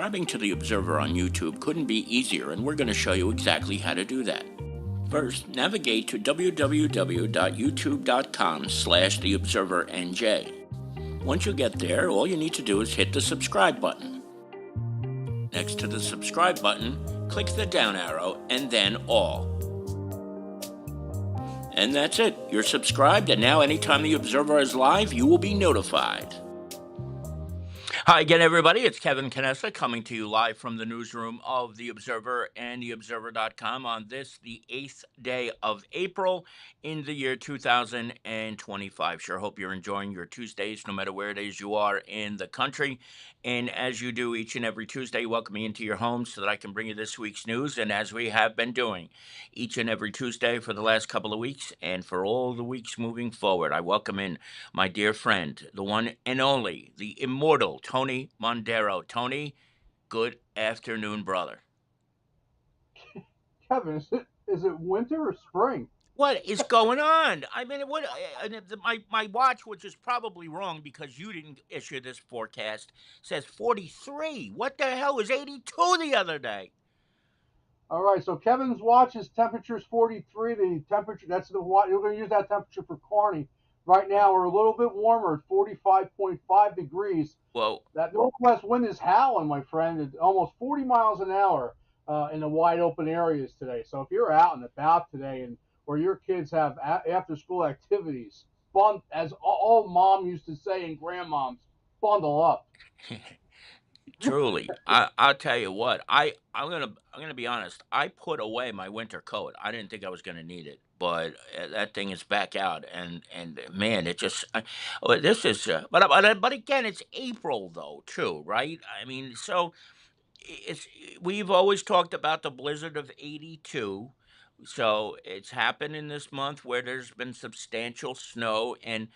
Subscribing to The Observer on YouTube couldn't be easier, and we're going to show you exactly how to do that. First, navigate to www.youtube.com/theobservernj. Once you get there, all you need to do is hit the subscribe button. Next to the subscribe button, click the down arrow and then all. And that's it. You're subscribed, and now anytime The Observer is live, you will be notified. Hi again, everybody. It's Kevin Canessa coming to you live from the newsroom of The Observer and TheObserver.com on this, the 8th day of April in the year 2025. Sure hope you're enjoying your Tuesdays, no matter where it is you are in the country. And as you do each and every Tuesday, welcome me into your home so that I can bring you this week's news. And as we have been doing each and every Tuesday for the last couple of weeks and for all the weeks moving forward, I welcome in my dear friend, the one and only, the immortal Tony Mondaro. Tony, good afternoon, brother. Kevin, is it winter or spring? What is going on? I mean, my watch, which is probably wrong because you didn't issue this forecast, says 43. What the hell was 82 the other day? All right, so Kevin's watch's temperature is 43. The temperature, that's the watch. You're going to use that temperature for Kearny. Right now, we're a little bit warmer at 45.5 degrees. Whoa. That northwest wind is howling, my friend, at almost 40 miles an hour in the wide open areas today. So if you're out and about today and or your kids have after school activities, as all mom used to say and grandmoms, bundle up. Truly, I'll tell you what. I'm gonna be honest. I put away my winter coat. I didn't think I was gonna need it, but that thing is back out, and man, it just. This is, but again, it's April though, too, right? I mean, so it's we've always talked about the blizzard of '82. So it's happened in this month where there's been substantial snow, and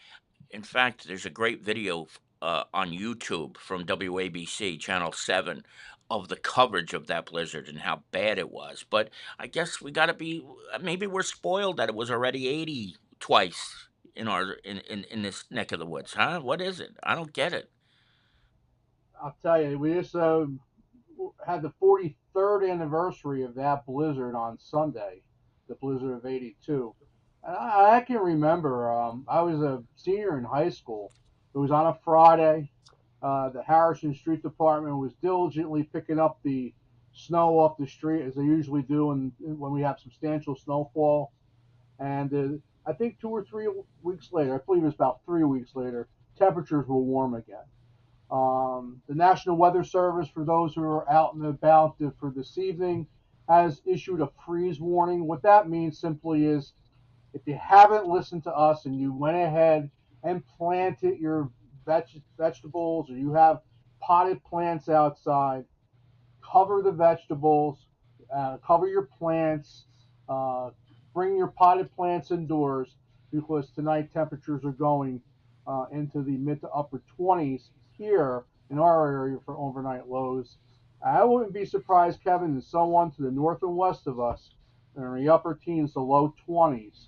in fact, there's a great video on YouTube from WABC Channel 7 of the coverage of that blizzard and how bad it was. But I guess we got to be, maybe we're spoiled that it was already 80 twice in this neck of the woods, huh? What is it? I don't get it. I'll tell you, we just had the 43rd anniversary of that blizzard on Sunday, the blizzard of '82. And I can remember I was a senior in high school. It was on a Friday. The Harrison Street Department was diligently picking up the snow off the street as they usually do when we have substantial snowfall. And I think 2 or 3 weeks later, I believe it was about 3 weeks later, temperatures were warm again. The National Weather Service, for those who are out and about for this evening, has issued a freeze warning. What that means simply is if you haven't listened to us and you went ahead and planted your vegetables or you have potted plants outside, cover the vegetables, cover your plants, uh, bring your potted plants indoors because tonight temperatures are going into the mid to upper 20s here in our area for overnight lows. I wouldn't be surprised, Kevin, and someone to the north and west of us are in the upper teens to low 20s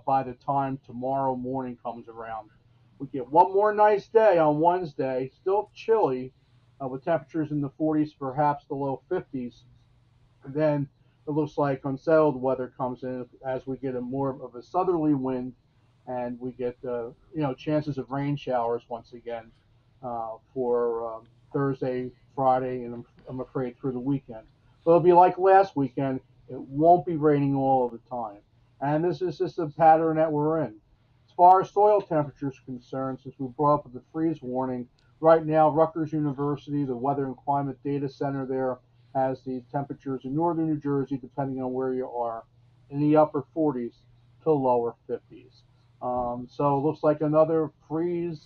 by the time tomorrow morning comes around. We get one more nice day on Wednesday, still chilly, with temperatures in the 40s, perhaps the low 50s. And then it looks like unsettled weather comes in as we get a more of a southerly wind, and we get chances of rain showers once again for Thursday, Friday, and I'm afraid through the weekend. But it'll be like last weekend. It won't be raining all of the time, and this is just a pattern that we're in. As far as soil temperature is concerned, since we brought up the freeze warning, right now Rutgers University, the Weather and Climate Data Center there, has the temperatures in northern New Jersey, depending on where you are, in the upper 40s to lower 50s. So it looks like another freeze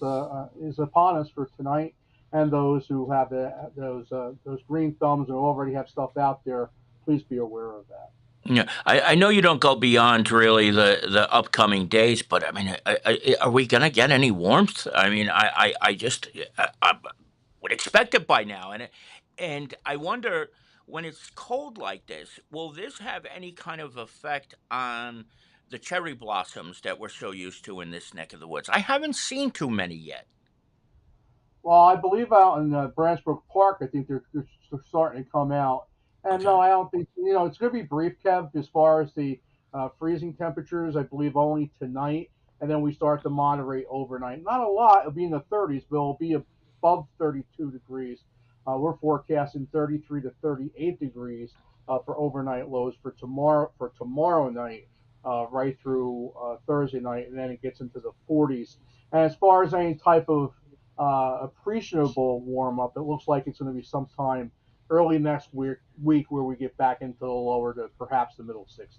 is upon us for tonight. And those who have those green thumbs and already have stuff out there, please be aware of that. Yeah, I know you don't go beyond really the upcoming days, but I mean, are we gonna get any warmth? I mean, I just I would expect it by now, and I wonder when it's cold like this, will this have any kind of effect on the cherry blossoms that we're so used to in this neck of the woods? I haven't seen too many yet. Well, I believe out in Branchbrook Park, I think they're starting to come out. And Okay. no, I don't think it's going to be brief, Kev, as far as the freezing temperatures. I believe only tonight, and then we start to moderate overnight. Not a lot. It'll be in the 30s, but it'll be above 32 degrees. We're forecasting 33 to 38 degrees for overnight lows for tomorrow night, right through Thursday night, and then it gets into the 40s. And as far as any type of appreciable warm up, it looks like it's going to be sometime early next week where we get back into the lower to perhaps the middle 60s.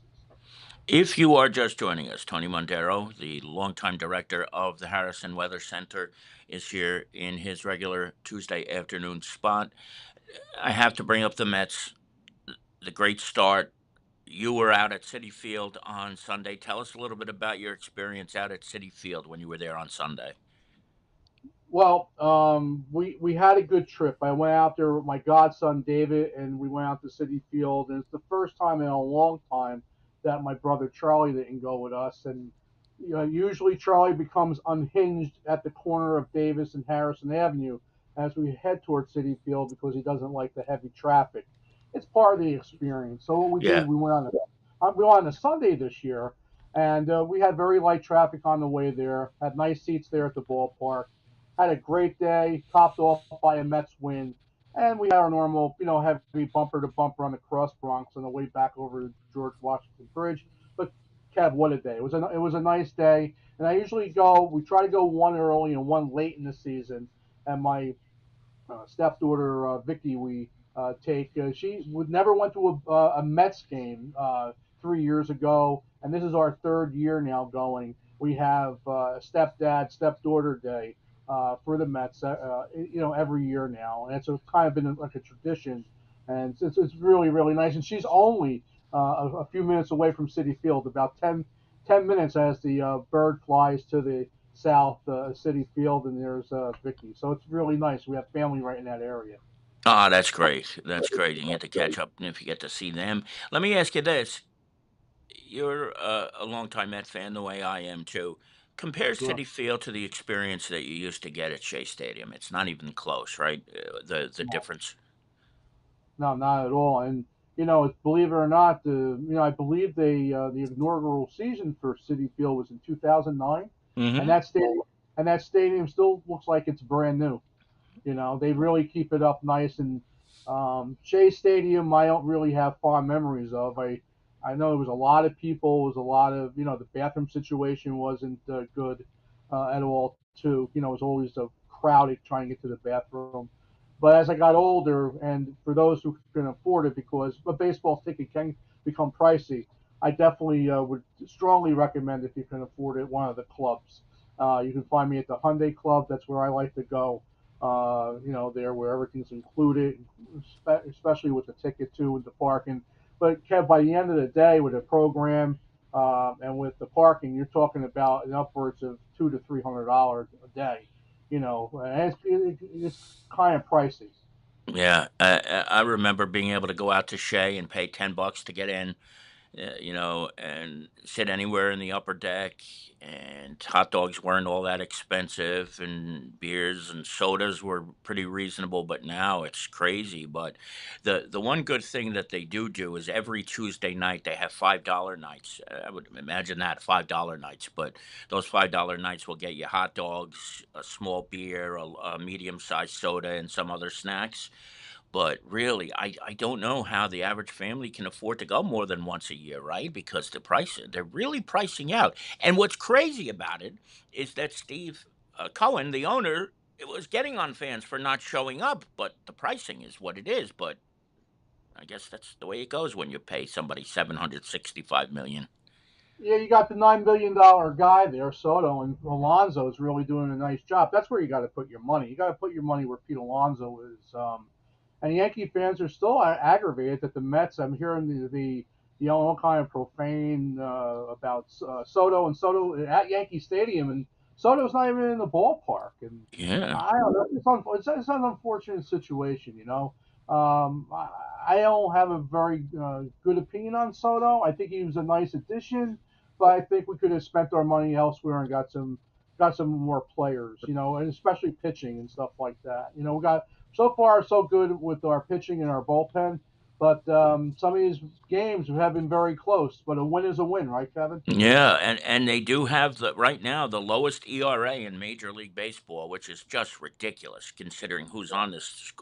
If you are just joining us, Tony Mondaro, the longtime director of the Harrison Weather Center, is here in his regular Tuesday afternoon spot. I have to bring up the Mets, the great start. You were out at City Field on Sunday. Tell us a little bit about your experience out at City Field when you were there on Sunday. Well, we had a good trip. I went out there with my godson David, and we went out to City Field. And it's the first time in a long time that my brother Charlie didn't go with us. And usually Charlie becomes unhinged at the corner of Davis and Harrison Avenue as we head towards City Field because he doesn't like the heavy traffic. It's part of the experience. So what we did, Yeah. we went on a Sunday this year, and we had very light traffic on the way there. Had nice seats there at the ballpark, had a great day, topped off by a Mets win, and we had our normal, heavy bumper to bumper on the Cross Bronx on the way back over to George Washington Bridge. But Kev, what a day! It was a nice day, and I usually go. We try to go one early and one late in the season, and my stepdaughter Vicky we take. She would never went to a Mets game 3 years ago, and this is our third year now going. We have stepdad stepdaughter day for the Mets, every year now, and it's kind of been like a tradition, and it's really really nice. And she's only a few minutes away from City Field, about 10 minutes as the bird flies to the South City Field, and there's Vicky. So it's really nice. We have family right in that area. Ah, that's great. That's great. You get to catch up if you get to see them. Let me ask you this. You're a longtime Met fan, the way I am too. Compare Sure. City Field to the experience that you used to get at Shea Stadium. It's not even close, right? The No, difference. no, not at all. And believe it or not, I believe the inaugural season for City Field was in 2009, and Hmm. that stadium still looks like it's brand new. They really keep it up nice. And Shea Stadium, I don't really have fond memories of. I know there was a lot of people. It was a lot of the bathroom situation wasn't good at all. Too, it was always crowded trying to get to the bathroom. But as I got older, and for those who can afford it, because a baseball ticket can become pricey, I definitely would strongly recommend if you can afford it one of the clubs. You can find me at the Hyundai Club. That's where I like to go there where everything's included, especially with the ticket too and the parking. But Kev, by the end of the day, with the program and with the parking, you're talking about an upwards of $200 to $300 a day. And it's kind of pricey. Yeah, I remember being able to go out to Shea and pay $10 to get in, and sit anywhere in the upper deck. And hot dogs weren't all that expensive, and beers and sodas were pretty reasonable. But now it's crazy. But the one good thing that they do is every Tuesday night they have $5 nights. I would imagine that $5 nights, but those $5 nights will get you hot dogs, a small beer, a medium-sized soda, and some other snacks. But really, I don't know how the average family can afford to go more than once a year, right? Because they're really pricing out. And what's crazy about it is that Steve Cohen, the owner, it was getting on fans for not showing up, but the pricing is what it is. But I guess that's the way it goes when you pay somebody 765 million. Yeah, you got the $9 billion guy there, Soto, and Alonso is really doing a nice job. That's where you got to put your money. You got to put your money where Pete Alonso is. And Yankee fans are still aggravated that the Mets. I'm hearing all kind of profane about Soto and Soto at Yankee Stadium, and Soto's not even in the ballpark. And Yeah. I don't know. It's an unfortunate situation, I don't have a very good opinion on Soto. I think he was a nice addition, but I think we could have spent our money elsewhere and got got some more players, and especially pitching and stuff like that. We got so far so good with our pitching and our bullpen, but some of these games have been very close. But a win is a win, right, Kevin? Yeah, and they do have the right now the lowest ERA in Major League Baseball, which is just ridiculous considering who's on this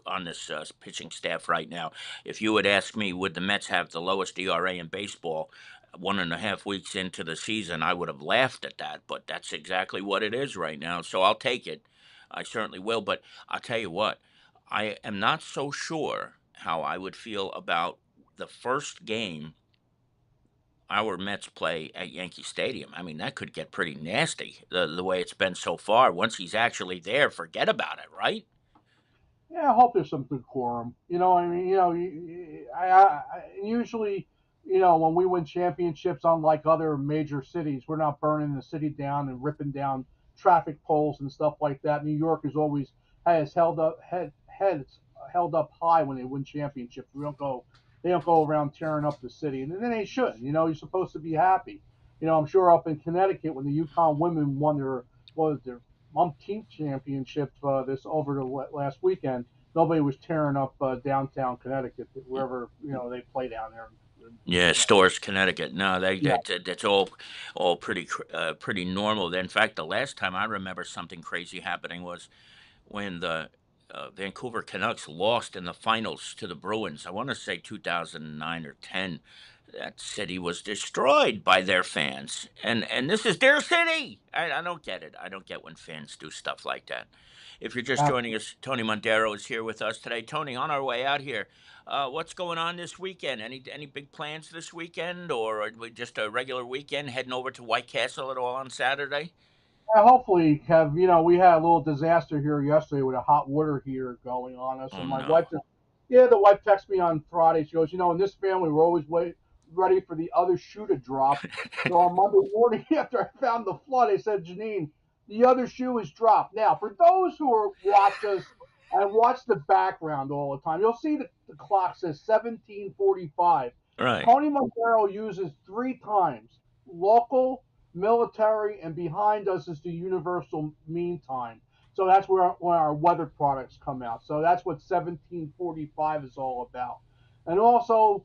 pitching staff right now. If you would ask me, would the Mets have the lowest ERA in baseball 1.5 weeks into the season, I would have laughed at that. But that's exactly what it is right now. So I'll take it. I certainly will. But I'll tell you what, I am not so sure how I would feel about the first game our Mets play at Yankee Stadium. I mean, that could get pretty nasty the way it's been so far. Once he's actually there, forget about it, right? Yeah, I hope there's some decorum. I mean, usually, when we win championships, unlike other major cities, we're not burning the city down and ripping down traffic poles and stuff like that. New York is always has heads held up high when they win championships. They don't go around tearing up the city, and then they shouldn't. You're supposed to be happy. I'm sure up in Connecticut when the Yukon women won their umpteenth championship this over the last weekend. Nobody was tearing up downtown Connecticut, wherever they play down there. Yeah, Yeah, Stores, Connecticut. No, yeah. that's all pretty normal. In fact, the last time I remember something crazy happening was when the Vancouver Canucks lost in the finals to the Bruins. I want to say 2009 or 10. That city was destroyed by their fans, and this is their city. I don't get it. I don't get when fans do stuff like that. If you're just joining us, Tony Mondaro is here with us today. Tony, on our way out here, what's going on this weekend? Any big plans this weekend, or are we just a regular weekend heading over to White Castle at all on Saturday? Hopefully, we had a little disaster here yesterday with a hot water heater going on us, Oh and my no! wife just, yeah, the wife texted me on Friday. She goes, in this family, we're always ready for the other shoe to drop. So on Monday morning, after I found the flood, I said, Janine, the other shoe is dropped. Now, for those who watch us and watch the background all the time, you'll see the clock says 17:45. Right. Tony Montero uses three times local, military, and behind us is the universal mean time. So that's where our weather products come out. So that's what 1745 is all about. And also,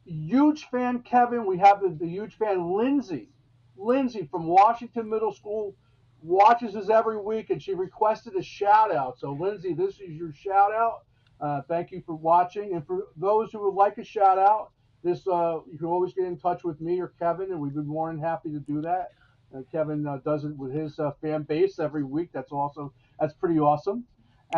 huge fan Kevin. We have the huge fan Lindsay. Lindsay from Washington Middle School watches us every week, and she requested a shout out. So Lindsay, this is your shout out. Thank you for watching, and for those who would like a shout out, you can always get in touch with me or Kevin, and we'd be more than happy to do that. Kevin does it with his fan base every week. That's pretty awesome.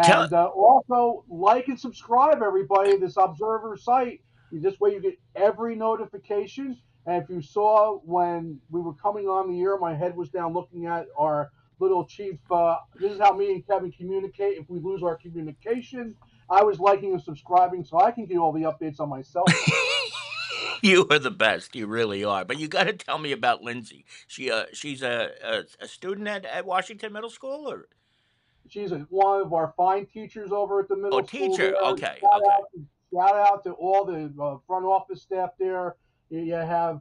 Tell And also like and subscribe, everybody. This Observer site. This way you get every notification. And if you saw when we were coming on the air, my head was down looking at our little chief. This is how me and Kevin communicate. If we lose our communication, I was liking and subscribing so I can get all the updates on my cell phone. You are the best. You really are. But you got to tell me about Lindsay. She's a student at Washington Middle School, or She's one of our fine teachers over at the oh, middle school there. teacher. Okay, Shout okay. out, shout out to all the front office staff there. You have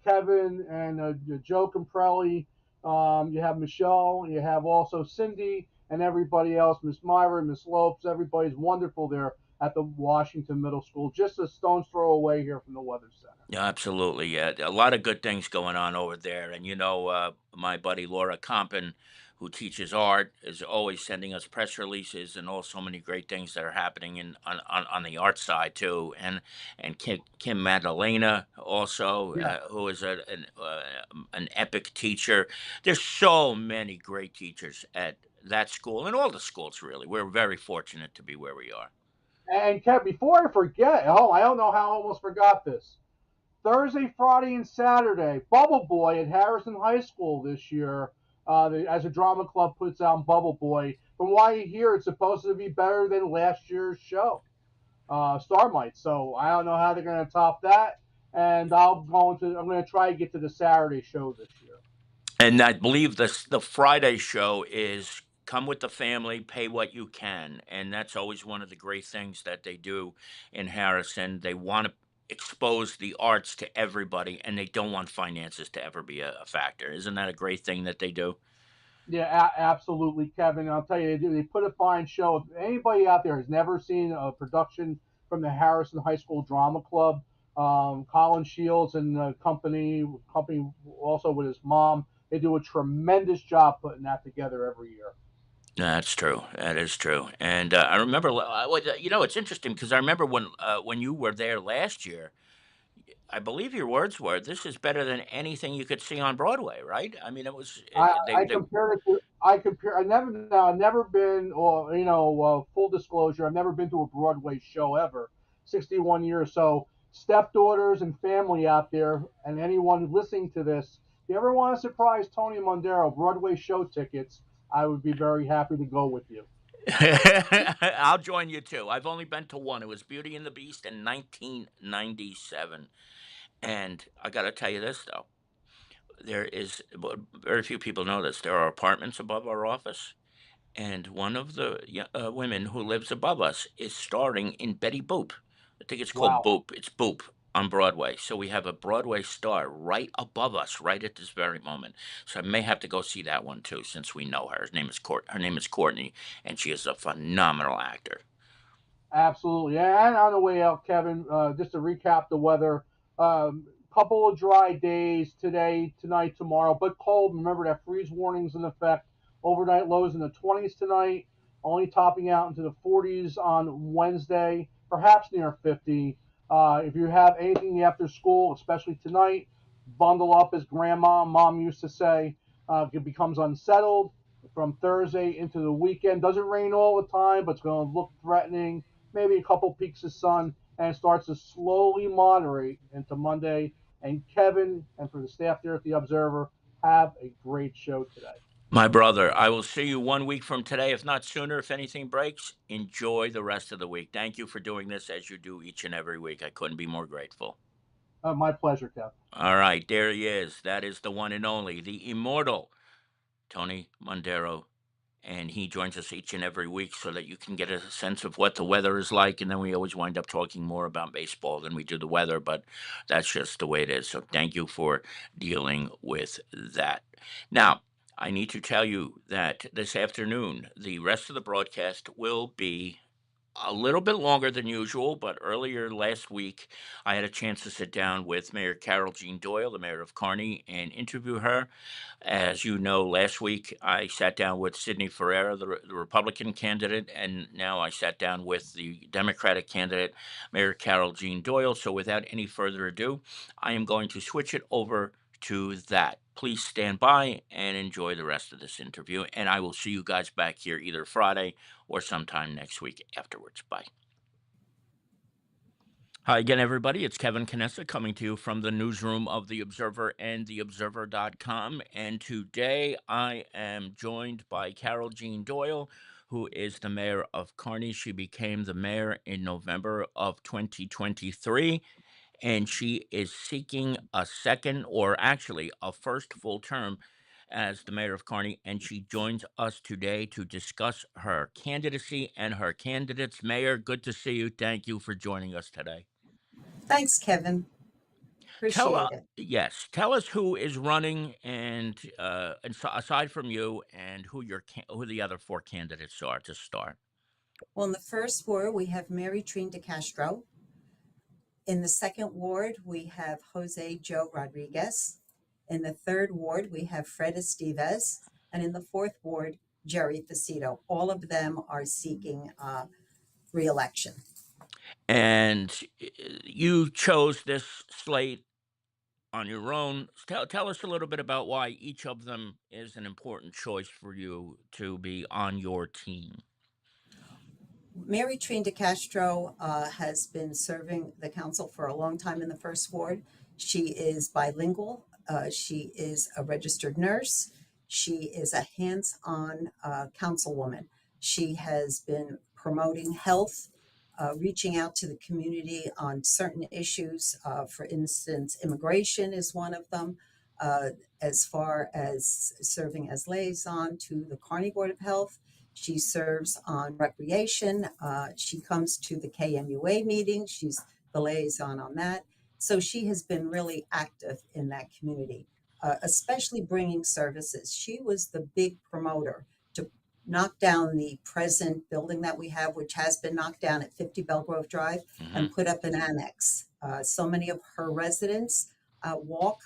Kevin and Joe Comprelli. You have Michelle. You have also Cindy and everybody else. Miss Myra, Miss Lopes. Everybody's wonderful there at the Washington Middle School. Just a stone's throw away here from the Weather Center. Yeah, absolutely. Yeah, a lot of good things going on over there. And my buddy Laura Compton, who teaches art, is always sending us press releases and all so many great things that are happening on the art side too. And Kim Madalena also, Yeah. who is an epic teacher. There's so many great teachers at that school and all the schools. Really, we're very fortunate to be where we are. And Kev, before I forget, I don't know how I almost forgot this. Thursday, Friday, and Saturday, Bubble Boy at Harrison High School this year, as a drama club puts out Bubble Boy. From what I hear, it's supposed to be better than last year's show, Starlight. So I don't know how they're going to top that. And I'm going to try to get to the Saturday show this year. And I believe the Friday show is come with the family, pay what you can, and that's always one of the great things that they do in Harrison. They want to expose the arts to everybody, and they don't want finances to ever be a factor. Isn't that a great thing that they do? Yeah, absolutely, Kevin. I'll tell you, they put a fine show. If anybody out there has never seen a production from the Harrison High School Drama Club, Colin Shields and the company also with his mom, they do a tremendous job putting that together every year. That's true. That is true. And I remember, it's interesting because I remember when you were there last year. I believe your words were, "This is better than anything you could see on Broadway," right? I mean, it was I compared it to I compare I never now I've never been or full disclosure I've never been to a Broadway show ever 61 years so stepdaughters and family out there and anyone listening to this if you ever want to surprise Tony Mondaro Broadway show tickets I would be very happy to go with you. I'll join you too. I've only been to one. It was Beauty and the Beast in 1997. And I got to tell you this though, very few people know this. There are apartments above our office. And one of the women who lives above us is starring in Betty Boop. I think it's called Wow. Boop. It's Boop on Broadway. So we have a Broadway star right above us, right at this very moment. So I may have to go see that one too, since we know her. Her name is Courtney, and she is a phenomenal actor. Absolutely. And on the way out, Kevin, just to recap the weather, couple of dry days today, tonight, tomorrow, but cold. Remember that freeze warning's in effect. Overnight lows in the 20s tonight, only topping out into the 40s on Wednesday, perhaps near 50. If you have anything after school, especially tonight, bundle up, as grandma and mom used to say. It becomes unsettled from Thursday into the weekend. Doesn't rain all the time, but it's going to look threatening maybe a couple peaks of sun, and it starts to slowly moderate into Monday. And Kevin, and for the staff there at the Observer, have a great show today. My brother, I will see you 1 week from today, if not sooner, if anything breaks. Enjoy the rest of the week. Thank you for doing this as you do each and every week. I couldn't be more grateful. My pleasure, Kevin. All right, there he is. That is the one and only, the immortal Tony Mondaro, and he joins us each and every week so that you can get a sense of what the weather is like. And then we always wind up talking more about baseball than we do the weather, but that's just the way it is. So thank you for dealing with that. Now, I need to tell you that this afternoon, the rest of the broadcast will be a little bit longer than usual, but earlier last week, I had a chance to sit down with Mayor Carol Jean Doyle, the mayor of Kearny, and interview her. As you know, last week I sat down with Sidney Ferreira, the Republican candidate, and now I sat down with the Democratic candidate, Mayor Carol Jean Doyle. So without any further ado, I am going to switch it over to that. Please stand by and enjoy the rest of this interview, and I will see you guys back here either Friday or sometime next week afterwards. Bye. Hi again, everybody. It's Kevin Canessa coming to you from the newsroom of The Observer and TheObserver.com. And today I am joined by Carol Jean Doyle, who is the mayor of Kearny. She became the mayor in November of 2023, and she is seeking a second, or actually a first full term as the mayor of Kearny. And she joins us today to discuss her candidacy and her candidates. Mayor, good to see you. Thank you for joining us today. Thanks, Kevin. Appreciate it. Tell us who is running, and aside from you, and who the other four candidates are to start. Well, in the first ward, we have Mary Trine de Castro. In the second ward, we have Jose Joe Rodriguez. In the third ward, we have Fred Esteves. And in the fourth ward, Jerry Facito. All of them are seeking re-election. And you chose this slate on your own. Tell us a little bit about why each of them is an important choice for you to be on your team. Mary Trine de Castro has been serving the council for a long time in the first ward. She is bilingual. She is a registered nurse. She is a hands-on councilwoman. She has been promoting health, reaching out to the community on certain issues. For instance, immigration is one of them. As far as serving as liaison to the Kearny Board of Health, she serves on recreation. She comes to the KMUA meetings. She's the liaison on that. So she has been really active in that community. especially bringing services. She was the big promoter to knock down the present building that we have, which has been knocked down at 50 Belgrove Drive, Hmm. and put up an annex. So many of her residents walk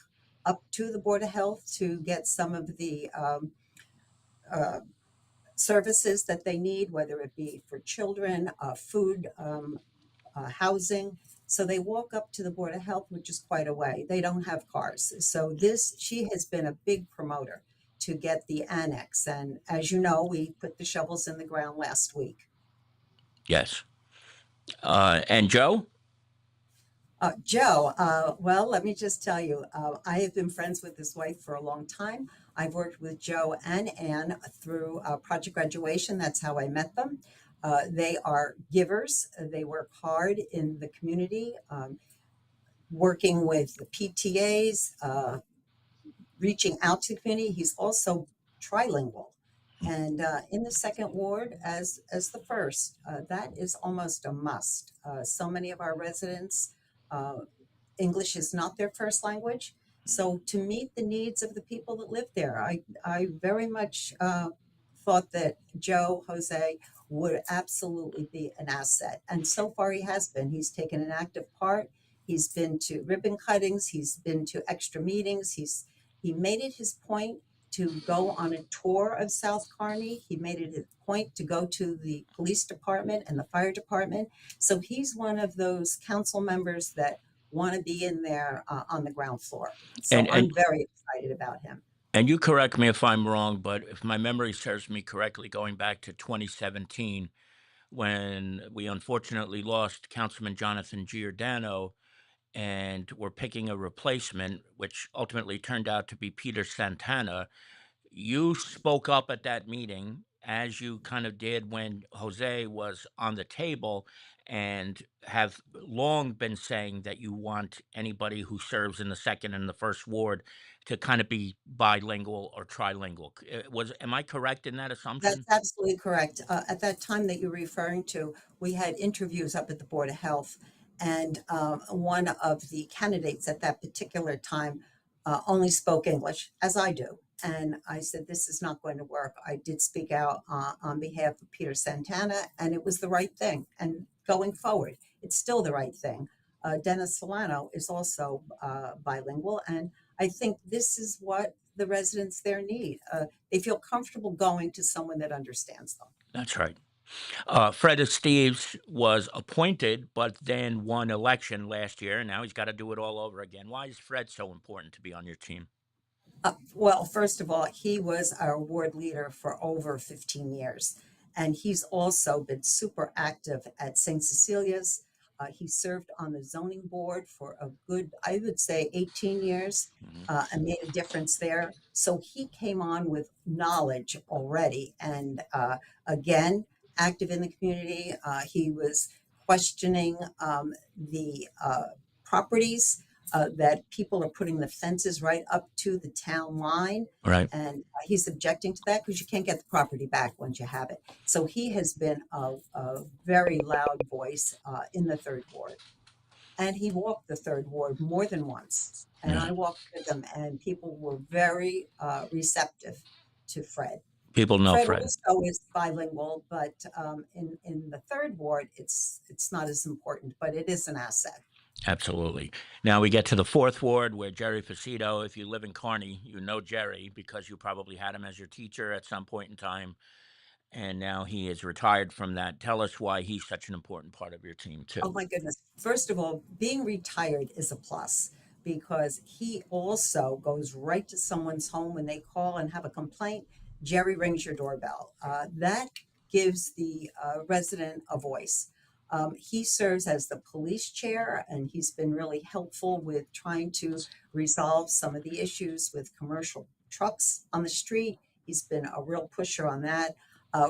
up to the Board of Health to get some of the uh, services that they need, whether it be for children, food, housing. So they walk up to the Board of Health, which is quite a way. They don't have cars. So she has been a big promoter to get the annex. And as you know, we put the shovels in the ground last week. Yes. And Joe? Joe, well, let me just tell you, I have been friends with his wife for a long time. I've worked with Joe and Ann through Project Graduation. That's how I met them. They are givers. They work hard in the community, working with the PTAs, reaching out to the community. He's also trilingual. And in the second ward, as the first, that is almost a must. So many of our residents, uh, English is not their first language. So to meet the needs of the people that live there, I very much thought that Joe Jose would absolutely be an asset. And so far he has been. He's taken an active part. He's been to ribbon cuttings. He's been to extra meetings. He made it his point to go on a tour of South Kearny. He made it his point to go to the police department and the fire department. So he's one of those council members that want to be in there on the ground floor. So And I'm and very excited about him. and you correct me if I'm wrong, but if my memory serves me correctly, going back to 2017, when we unfortunately lost Councilman Jonathan Giordano, and we're picking a replacement, which ultimately turned out to be Peter Santana. You spoke up at that meeting as you kind of did when Jose was on the table, and have long been saying that you want anybody who serves in the second and the first ward to kind of be bilingual or trilingual. Am I correct in that That's assumption? absolutely correct. At that time that you're referring to, we had interviews up at the Board of Health, and one of the candidates at that particular time only spoke English, as I do. And I said, this is not going to work. I did speak out on behalf of Peter Santana, and it was the right thing. And going forward, it's still the right thing. Dennis Solano is also bilingual, and I think this is what the residents there need. They feel comfortable going to someone that understands them. That's right. Fred Esteves was appointed, but then won election last year, and now he's got to do it all over again. Why is Fred so important to be on your team? Well, first of all, he was our ward leader for over 15 years, and he's also been super active at St. Cecilia's. He served on the zoning board for a good, I would say, 18 years, Mhm. and made a difference there. So he came on with knowledge already, and again, active in the community. He was questioning the properties that people are putting the fences right up to the town line. Right. And he's objecting to that because you can't get the property back once you have it. So he has been a very loud voice in the third ward. And he walked the third ward more than once. And Yeah. I walked with him, and people were very receptive to Fred. People know Fred Fred. also is bilingual, but in the third ward, it's not as important, but it is an asset. Absolutely. Now we get to the fourth ward where Jerry Facito, if you live in Kearny, you know Jerry because you probably had him as your teacher at some point in time. And now he is retired from that. Tell us why he's such an important part of your team, Oh too. my goodness. First of all, being retired is a plus because he also goes right to someone's home when they call and have a complaint. Jerry rings your doorbell. That gives the resident a voice. He serves as the police chair, and he's been really helpful with trying to resolve some of the issues with commercial trucks on the street. He's been a real pusher on that.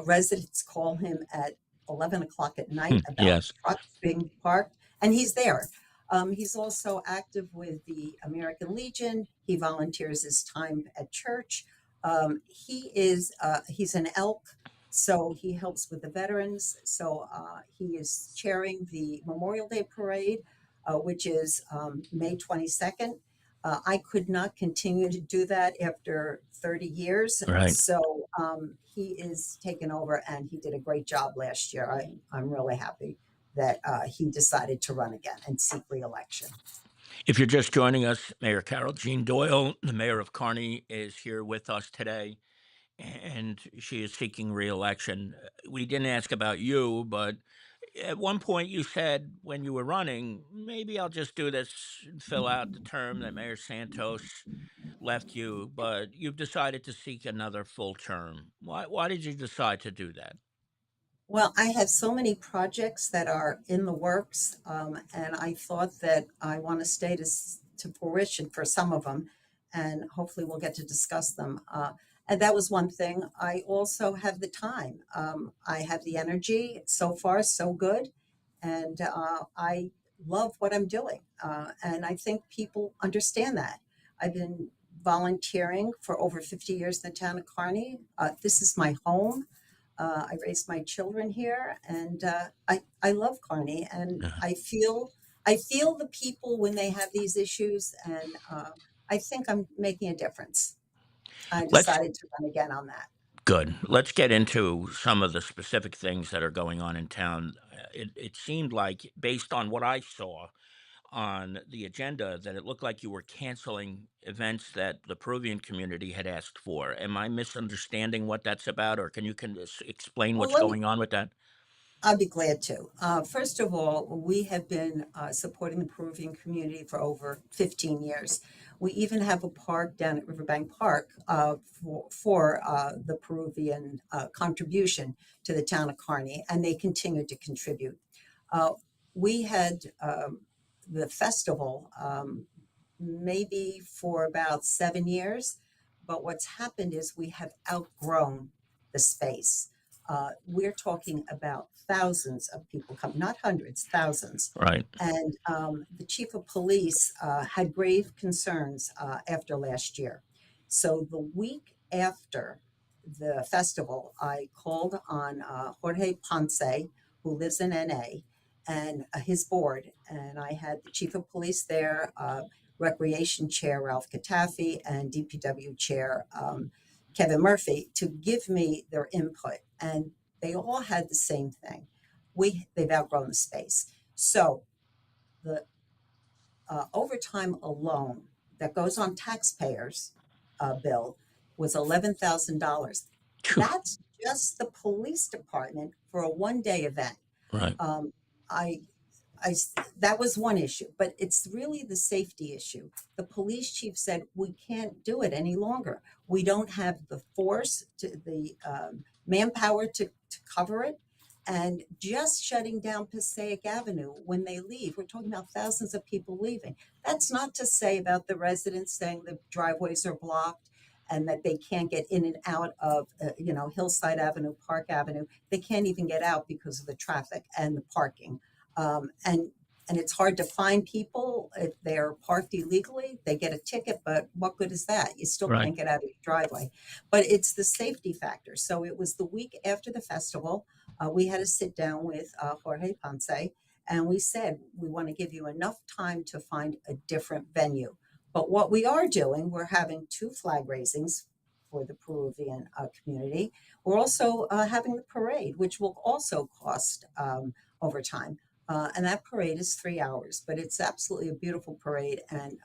Residents call him at 11 o'clock at night about Yes. trucks being parked, and he's there. He's also active with the American Legion. He volunteers his time at church. He's an elk, so he helps with the veterans. So he is chairing the Memorial Day Parade, which is May 22nd. I could not continue to do that after 30 years. Right. So he is taken over and he did a great job last year. I'm really happy that he decided to run again and seek reelection. If you're just joining us, Mayor Carol Jean Doyle, the mayor of Kearny, is here with us today, and she is seeking reelection. We didn't ask about you, but at one point you said when you were running, maybe I'll just do this and fill out the term that Mayor Santos left you, but you've decided to seek another full term. Why did you decide to do that? Well, I have so many projects that are in the works, and I thought that I want to stay to fruition for some of them, and hopefully we'll get to discuss them. And that was one thing. I also have the time. I have the energy. So far, so good, and I love what I'm doing. And I think people understand that. I've been volunteering for over 50 years in the town of Kearney. This is my home. I raised my children here, and I love Kearney, and Uh, I feel the people when they have these issues, and I think I'm making a difference. I Let's decided to run again on that. Good. Let's get into some of the specific things that are going on in town. It seemed like, based on what I saw on the agenda, that it looked like you were canceling events that the Peruvian community had asked for. Am I misunderstanding what that's about, or can you explain Well, what's going on with that? I'll be glad to. First of all, we have been supporting the Peruvian community for over 15 years. We even have a park down at Riverbank Park for the Peruvian contribution to the town of Kearney, and they continue to contribute. Uh, we had the festival maybe for about 7 years, but what's happened is we have outgrown the space. We're talking about thousands of people come, not hundreds, thousands. Right. And the chief of police had grave concerns after last year. So the week after the festival, I called on Jorge Ponce, who lives in NA, and his board. And I had the chief of police there, Recreation Chair Ralph Katafi, and DPW Chair Kevin Murphy to give me their input. And they all had the same thing. They've outgrown the space. So the overtime alone that goes on taxpayers' bill was $11,000. Phew. That's just the police department for a 1 day event. Right. Um, I that was one issue, but it's really the safety issue. The police chief said we can't do it any longer. We don't have the force, the manpower to cover it, and just shutting down Passaic Avenue when they leave. We're talking about thousands of people leaving. That's not to say about the residents saying the driveways are blocked and that they can't get in and out of, Hillside Avenue, Park Avenue. They can't even get out because of the traffic and the parking. And it's hard to find people if they're parked illegally. They get a ticket, but what good is that? You still Right. can't get out of your driveway. But it's the safety factor. So it was the week after the festival. We had to sit down with Jorge Ponce, and we said we want to give you enough time to find a different venue. But what we are doing, we're having two flag raisings for the Peruvian community. We're also having the parade, which will also cost overtime. And that parade is 3 hours, but it's absolutely a beautiful parade, and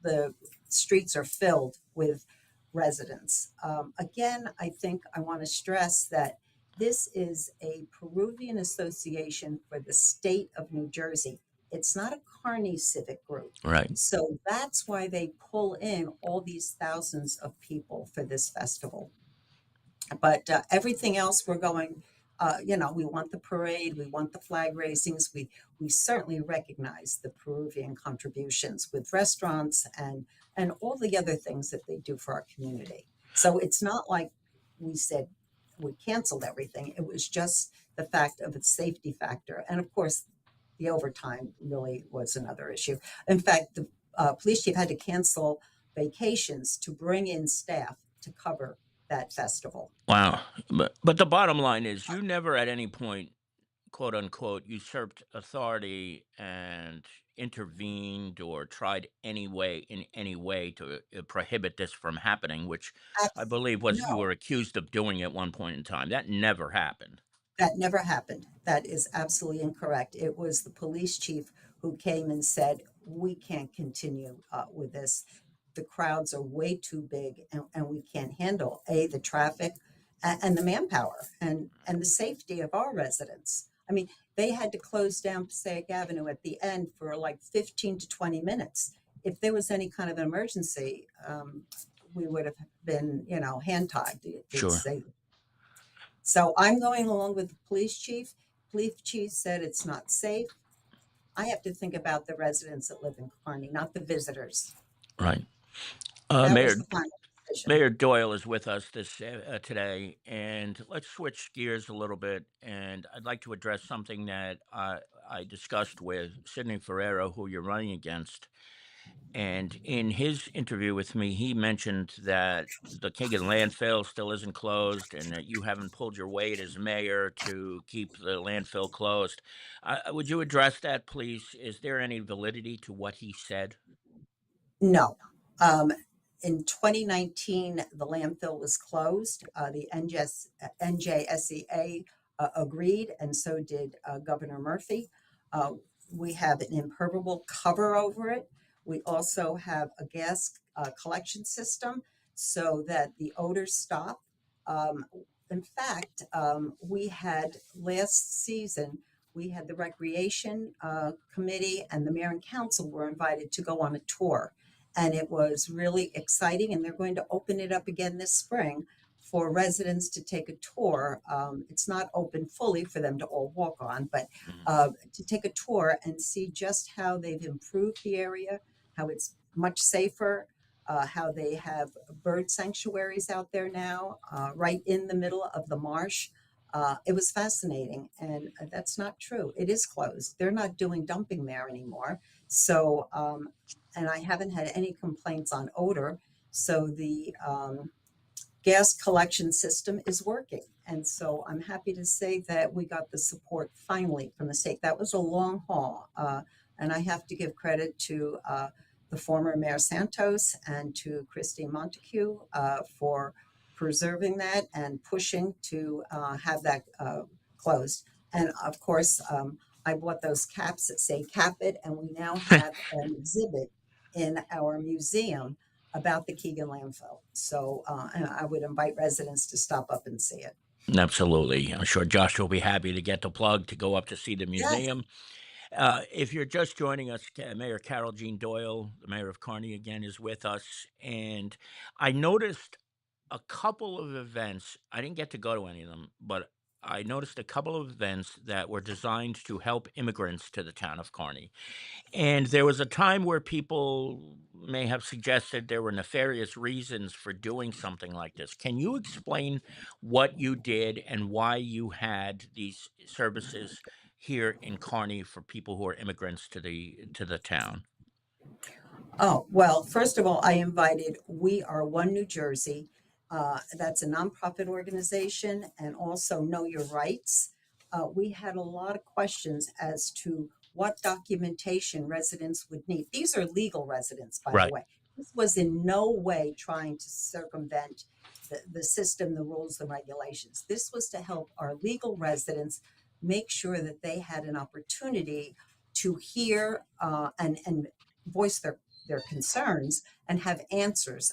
the streets are filled with residents. Again, I think I want to stress that this is a Peruvian association for the state of New Jersey. It's not a Kearney civic group. Right. So that's why they pull in all these thousands of people for this festival. But everything else we're going, we want the parade, we want the flag raisings, we certainly recognize the Peruvian contributions with restaurants and all the other things that they do for our community. So it's not like we said we canceled everything. It was just the fact of its safety factor, and of course, the overtime really was another issue. In fact, the police chief had to cancel vacations to bring in staff to cover that festival. Wow. But the bottom line is, you never at any point, quote unquote, usurped authority and intervened or tried in any way to prohibit this from happening, which I Abs- believe was you no, were accused of doing at one point in time. That never happened. that never happened. That is absolutely incorrect. It was the police chief who came and said, we can't continue with this. The crowds are way too big, and we can't handle the traffic and the manpower and the safety of our residents. I mean, they had to close down Passaic Avenue at the end for like 15 to 20 minutes. If there was any kind of an emergency, we would have been, hand tied. They'd Sure. say. So I'm going along with the police chief. Police chief said it's not safe. I have to think about the residents that live in Kearny, not the visitors. Right. That was Mayor the final decision. Mayor Doyle is with us this today, and let's switch gears a little bit. And I'd like to address something that I discussed with Sidney Ferrero, who you're running against. And in his interview with me, he mentioned that the Kagan landfill still isn't closed, and that you haven't pulled your weight as mayor to keep the landfill closed. Would you address that, please? Is there any validity to what he said? No. Um, in 2019, the landfill was closed. The NJSEA agreed, and so did Governor Murphy. Uh, we have an impermeable cover over it. We also have a gas collection system so that the odors stop. Um, in fact, we had last season, we had the recreation committee and the mayor and council were invited to go on a tour, and it was really exciting. And they're going to open it up again this spring for residents to take a tour. It's not open fully for them to all walk on, but Mhm. to take a tour and see just how they've improved the area, how it's much safer, how they have bird sanctuaries out there now, right in the middle of the marsh. It was fascinating, and that's not true. It is closed. They're not doing dumping there anymore. So, and I haven't had any complaints on odor. So the gas collection system is working. And so I'm happy to say that we got the support finally from the state. That was a long haul. And I have to give credit to the former Mayor Santos and to Christine Montague for preserving that and pushing to have that closed. And of course, I bought those caps that say cap it, and we now have an exhibit in our museum about the Keegan landfill. So and I would invite residents to stop up and see it. Absolutely. I'm sure Josh will be happy to get the plug to go up to see the Yes. museum. If you're just joining us, Mayor Carol Jean Doyle, the mayor of Kearny, again, is with us. And I noticed a couple of events. I didn't get to go to any of them, but I noticed a couple of events that were designed to help immigrants to the town of Kearny. And there was a time where people may have suggested there were nefarious reasons for doing something like this. Can you explain what you did and why you had these services here in Kearney for people who are immigrants to the town? Oh, well, first of all, I invited We Are One New Jersey. That's a nonprofit organization, and also Know Your Rights. We had a lot of questions as to what documentation residents would need. These are legal residents, by the Right. way. This was in no way trying to circumvent the system, the rules, the regulations. This was to help our legal residents make sure that they had an opportunity to hear and voice their concerns and have answers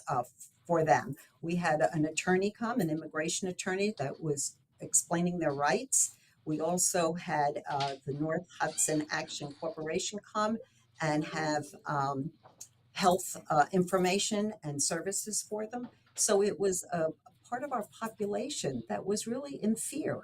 for them. We had an attorney come, an immigration attorney that was explaining their rights. We also had the North Hudson Action Corporation come and have health information and services for them. So it was a part of our population that was really in fear,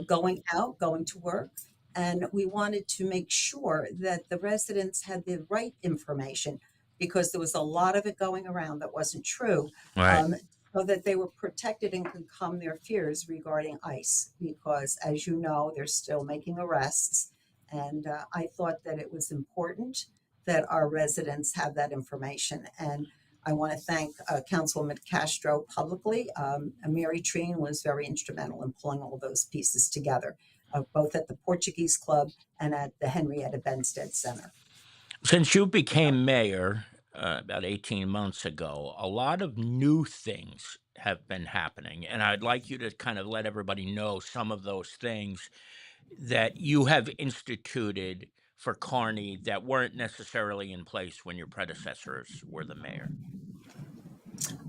going out, going to work. And we wanted to make sure that the residents had the right information because there was a lot of it going around that wasn't true, Right. um, so that they were protected and could calm their fears regarding ICE. Because, as you know, they're still making arrests. And I thought that it was important that our residents have that information. And I want to thank Councilwoman Castro publicly. Mary Treen was very instrumental in pulling all those pieces together, both at the Portuguese Club and at the Henrietta Benstead Center. Since you became mayor about 18 months ago, a lot of new things have been happening. And I'd like you to kind of let everybody know some of those things that you have instituted for Kearney that weren't necessarily in place when your predecessors were the mayor.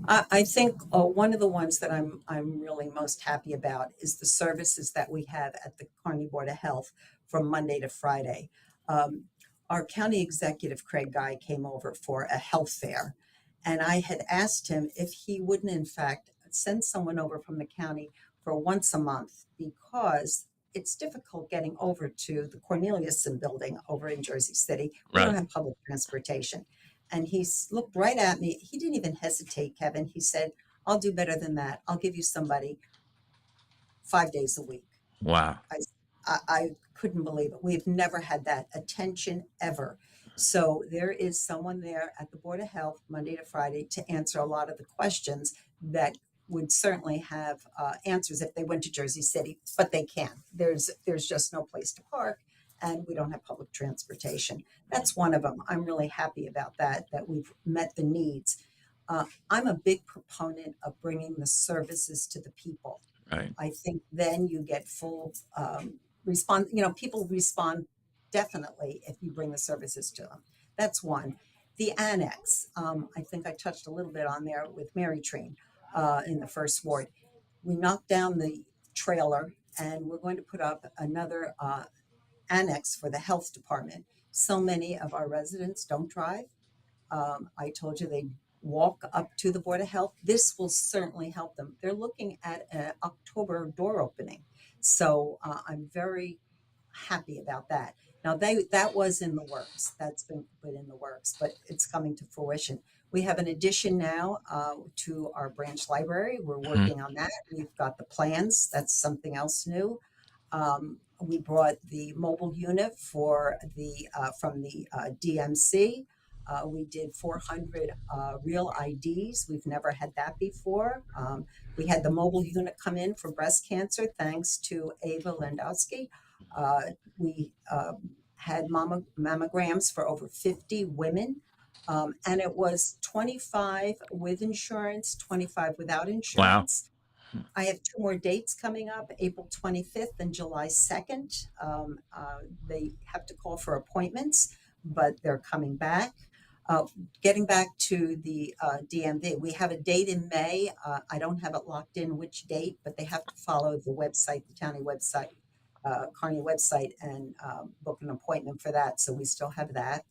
I think one of the ones that I'm really most happy about is the services that we have at the Kearney Board of Health from Monday to Friday. Um, our county executive Craig Guy came over for a health fair, and I had asked him if he wouldn't, in fact, send someone over from the county for once a month because it's difficult getting over to the Corneliuson building over in Jersey City. We don't Right. have public transportation. And looked right at me. He didn't even hesitate, Kevin. He said, I'll do better than that. I'll give you somebody 5 days a week. Wow. I, I couldn't believe it. We've never had that attention ever. So there is someone there at the Board of Health Monday to Friday to answer a lot of the questions that would certainly have answers if they went to Jersey City, but they can't. There's just no place to park, and we don't have public transportation. That's one of them. I'm really happy about that. That we've met the needs. I'm a big proponent of bringing the services to the people. Right. I think then you get full response. You know, people respond definitely if you bring the services to them. That's one. The annex, I think I touched a little bit on there with Mary Treen in the first ward. We knocked down the trailer and we're going to put up another annex for the health department. So many of our residents don't drive. I told you they walk up to the Board of Health. This will certainly help them. They're looking at an October door opening. So I'm very happy about that. Now that was in the works. That's been put in the works, but it's coming to fruition. We have an addition now to our branch library. We're Mhm. working on that. We've got the plans. That's something else new. We brought the mobile unit for the from the DMC. We did 400 real IDs. We've never had that before. We had the mobile unit come in for breast cancer, thanks to Ava Landowski. We had mammograms for over 50 women. And it was 25 with insurance, 25 without Wow. insurance. I have two more dates coming up, April 25th and July 2nd. They have to call for appointments, but they're coming back. Getting back to the DMV, we have a date in May. I don't have it locked in which date, but they have to follow the website, the county website, Kearney website, and book an appointment for that. So we still have that.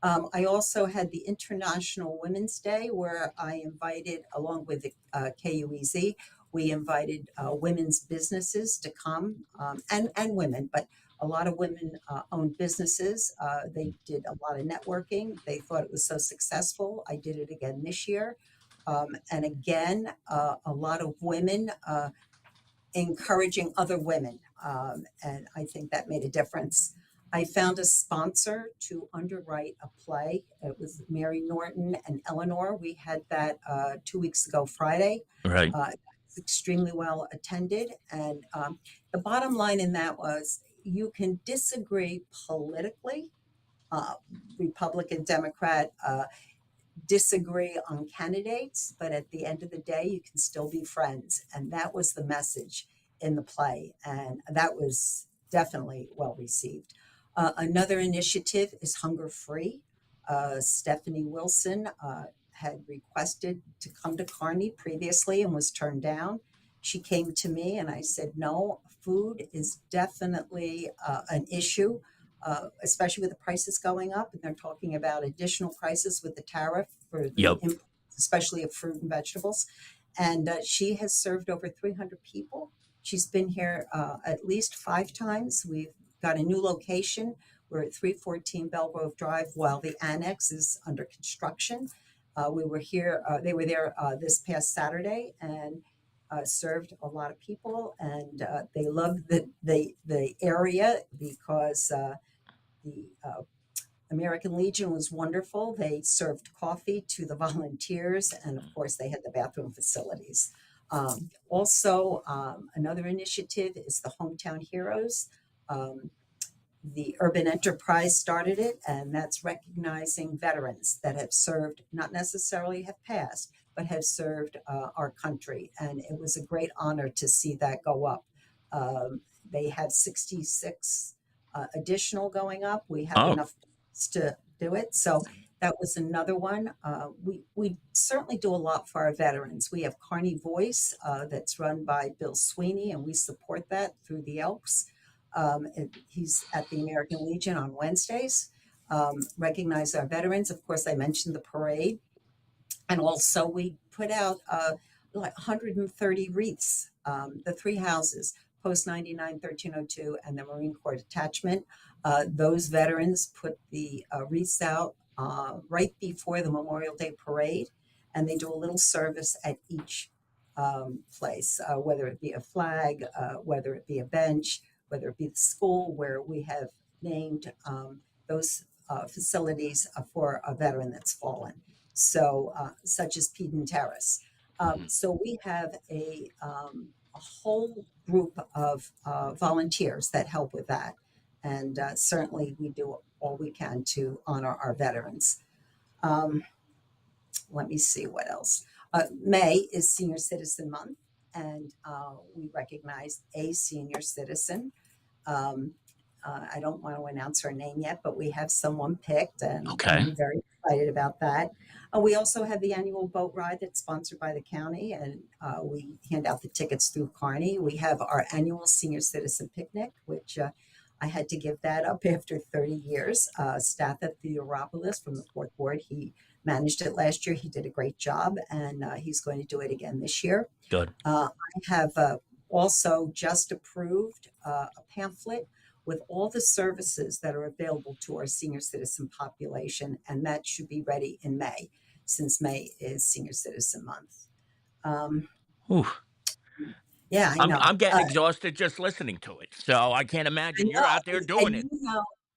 I also had the International Women's Day where I invited, along with the KUEZ, we invited women's businesses to come and women, but a lot of women owned businesses. They did a lot of networking. They thought it was so successful. I did it again this year. And again, a lot of women encouraging other women. And I think that made a difference. I found a sponsor to underwrite a play. It was Mary Norton and Eleanor. We had that 2 weeks ago, Friday. Right. It's extremely well attended. And the bottom line in that was you can disagree politically, uh, Republican, Democrat, disagree on candidates, but at the end of the day, you can still be friends. And that was the message in the play. And that was definitely well received. Another initiative is Hunger Free. Stephanie Wilson had requested to come to Kearney previously and was turned down. She came to me and I said, no, food is definitely an issue, especially with the prices going up. And they're talking about additional prices with the tariff for the Yep. imports, especially of fruit and vegetables. And she has served over 300 people. She's been here at least 5 times. We've got a new location. We're at 314 Belgrove Drive while the annex is under construction. We were here, they were there this past Saturday and served a lot of people, and they loved the area because the American Legion was wonderful. They served coffee to the volunteers, and of course, they had the bathroom facilities. Also, another initiative is the Hometown Heroes. Um, The Urban Enterprise started it, and that's recognizing veterans that have served, not necessarily have passed, but have served our country. And it was a great honor to see that go up. They had 66 additional going up. We have Oh, enough to do it. So that was another one. We certainly do a lot for our veterans. We have Kearny Voice that's run by Bill Sweeney, and we support that through the Elks. He's at the American Legion on Wednesdays. Recognize our veterans. Of course, I mentioned the parade. And also, we put out like 130 wreaths, the three houses, Post 99, 1302, and the Marine Corps Detachment. Those veterans put the wreaths out right before the Memorial Day parade, and they do a little service at each place, whether it be a flag, whether it be a bench, whether it be the school where we have named those facilities for a veteran that's fallen. So, such as Peden Terrace. mhm. So we have a whole group of volunteers that help with that. And certainly we do all we can to honor our veterans. Um, Let me see what else. May is Senior Citizen Month, and we recognize a senior citizen. Um, I don't want to announce her name yet, but we have someone picked, and Okay. I'm very excited about that. We also have the annual boat ride that's sponsored by the county, and we hand out the tickets through Kearny. We have our annual senior citizen picnic, which I had to give that up after 30 years. Staff at Theodoropoulos from the Fourth Ward, he managed it last year. He did a great job, and he's going to do it again this year. Good. I have also just approved a pamphlet with all the services that are available to our senior citizen population, and that should be ready in May, since May is Senior Citizen Month. Um, Ooh, yeah, I know. I'm getting exhausted just listening to it. So I can't I imagine you're know, out there doing it.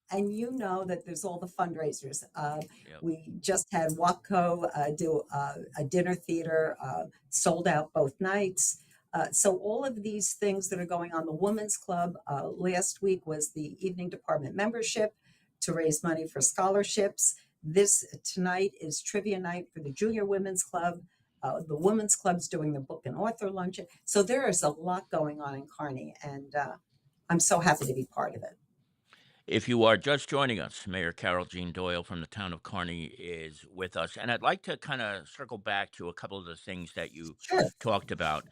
and you know that there's all the fundraisers. Yep. We just had Watco do a dinner theater, sold out both nights. So all of these things that are going on. The Women's Club last week was the evening department membership to raise money for scholarships. This tonight is trivia night for the Junior Women's Club. The Women's Club's doing the book and author luncheon. So there is a lot going on in Kearny, and I'm so happy to be part of it. If you are just joining us, Mayor Carol Jean Doyle from the town of Kearny is with us. And I'd like to kind of circle back to a couple of the things that you Sure. talked about.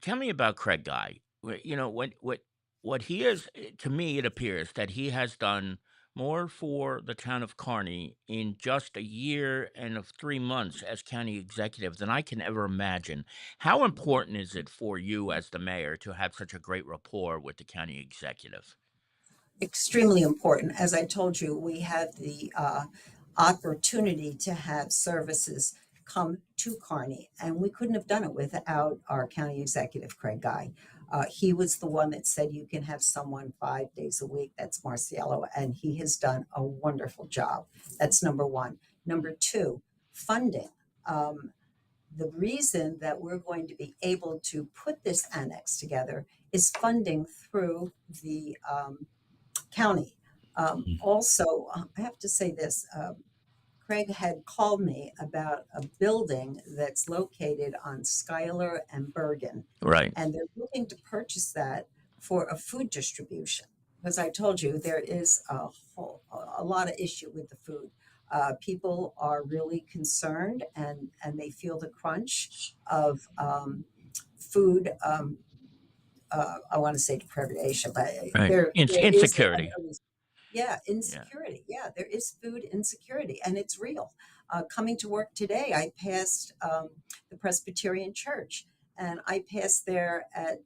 Tell me about Craig Guy. You know, what he is, to me, it appears that he has done more for the town of Kearny in just a year and of 3 months as county executive than I can ever imagine. How important is it for you as the mayor to have such a great rapport with the county executive? Extremely important. As I told you, we have the opportunity to have services come to Kearny, and we couldn't have done it without our county executive, Craig Guy. He was the one that said you can have someone 5 days a week. That's Marciello, and he has done a wonderful job. That's number one. Number two, funding. Um, the reason that we're going to be able to put this annex together is funding through the county. Also, I have to say this. Craig had called me about a building that's located on Schuyler and Bergen, Right. and they're looking to purchase that for a food distribution. Because I told you there is a lot of issue with the food. People are really concerned, and they feel the crunch of food. I want to say deprivation, but Right. there is Insecurity. yeah, Yeah. insecurity. Yeah, there is food insecurity, and it's real. Coming to work today, I passed the Presbyterian Church, and I passed there at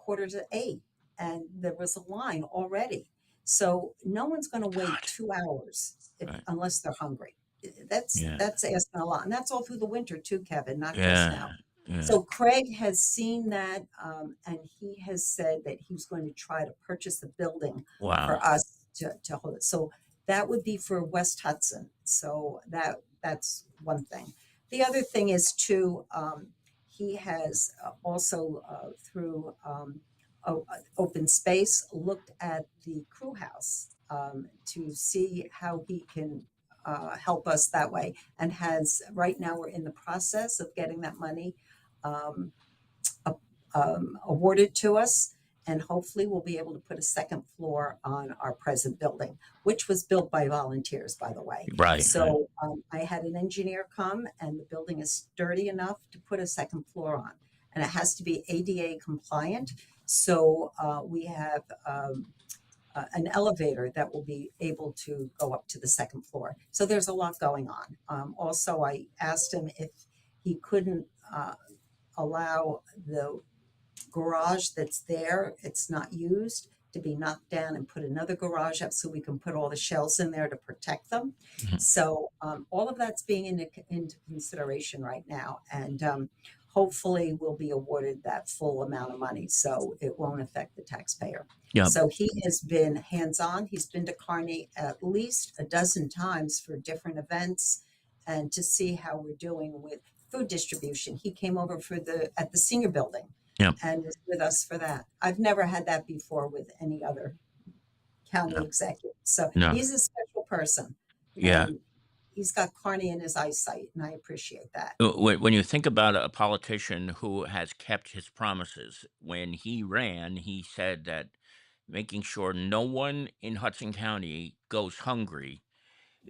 7:45, and there was a line already. So no one's going to wait God. 2 hours Right. unless they're hungry. Yeah. That's asking a lot, and that's all through the winter too, Kevin, not just Yeah. now. Yeah. So Craig has seen that, and he has said that he was going to try to purchase a building Wow. for us to hold it. So that would be for West Hudson. So that's one thing. The other thing is too, he has also through open space, looked at the crew house to see how he can help us that way. And has right now we're in the process of getting that money um, awarded to us. And hopefully we'll be able to put a second floor on our present building, which was built by volunteers, by the way. Right, right. So I had an engineer come, and the building is sturdy enough to put a second floor on. And it has to be ADA compliant. So we have an elevator that will be able to go up to the second floor. So there's a lot going on. Also, I asked him if he couldn't allow the garage that's there, it's not used, to be knocked down and put another garage up so we can put all the shelves in there to protect them. Mhm. So all of that's being into consideration right now. And hopefully we'll be awarded that full amount of money so it won't affect the taxpayer. Yeah. So he has been hands-on. He's been to Kearny at least a dozen times for different events and to see how we're doing with food distribution. He came over for at the senior building Yeah. and was with us for that. I've never had that before with any other county No. executive. So No. he's a special person. Yeah. And he's got Kearny in his eyesight, and I appreciate that. When you think about a politician who has kept his promises, when he ran, he said that making sure no one in Hudson County goes hungry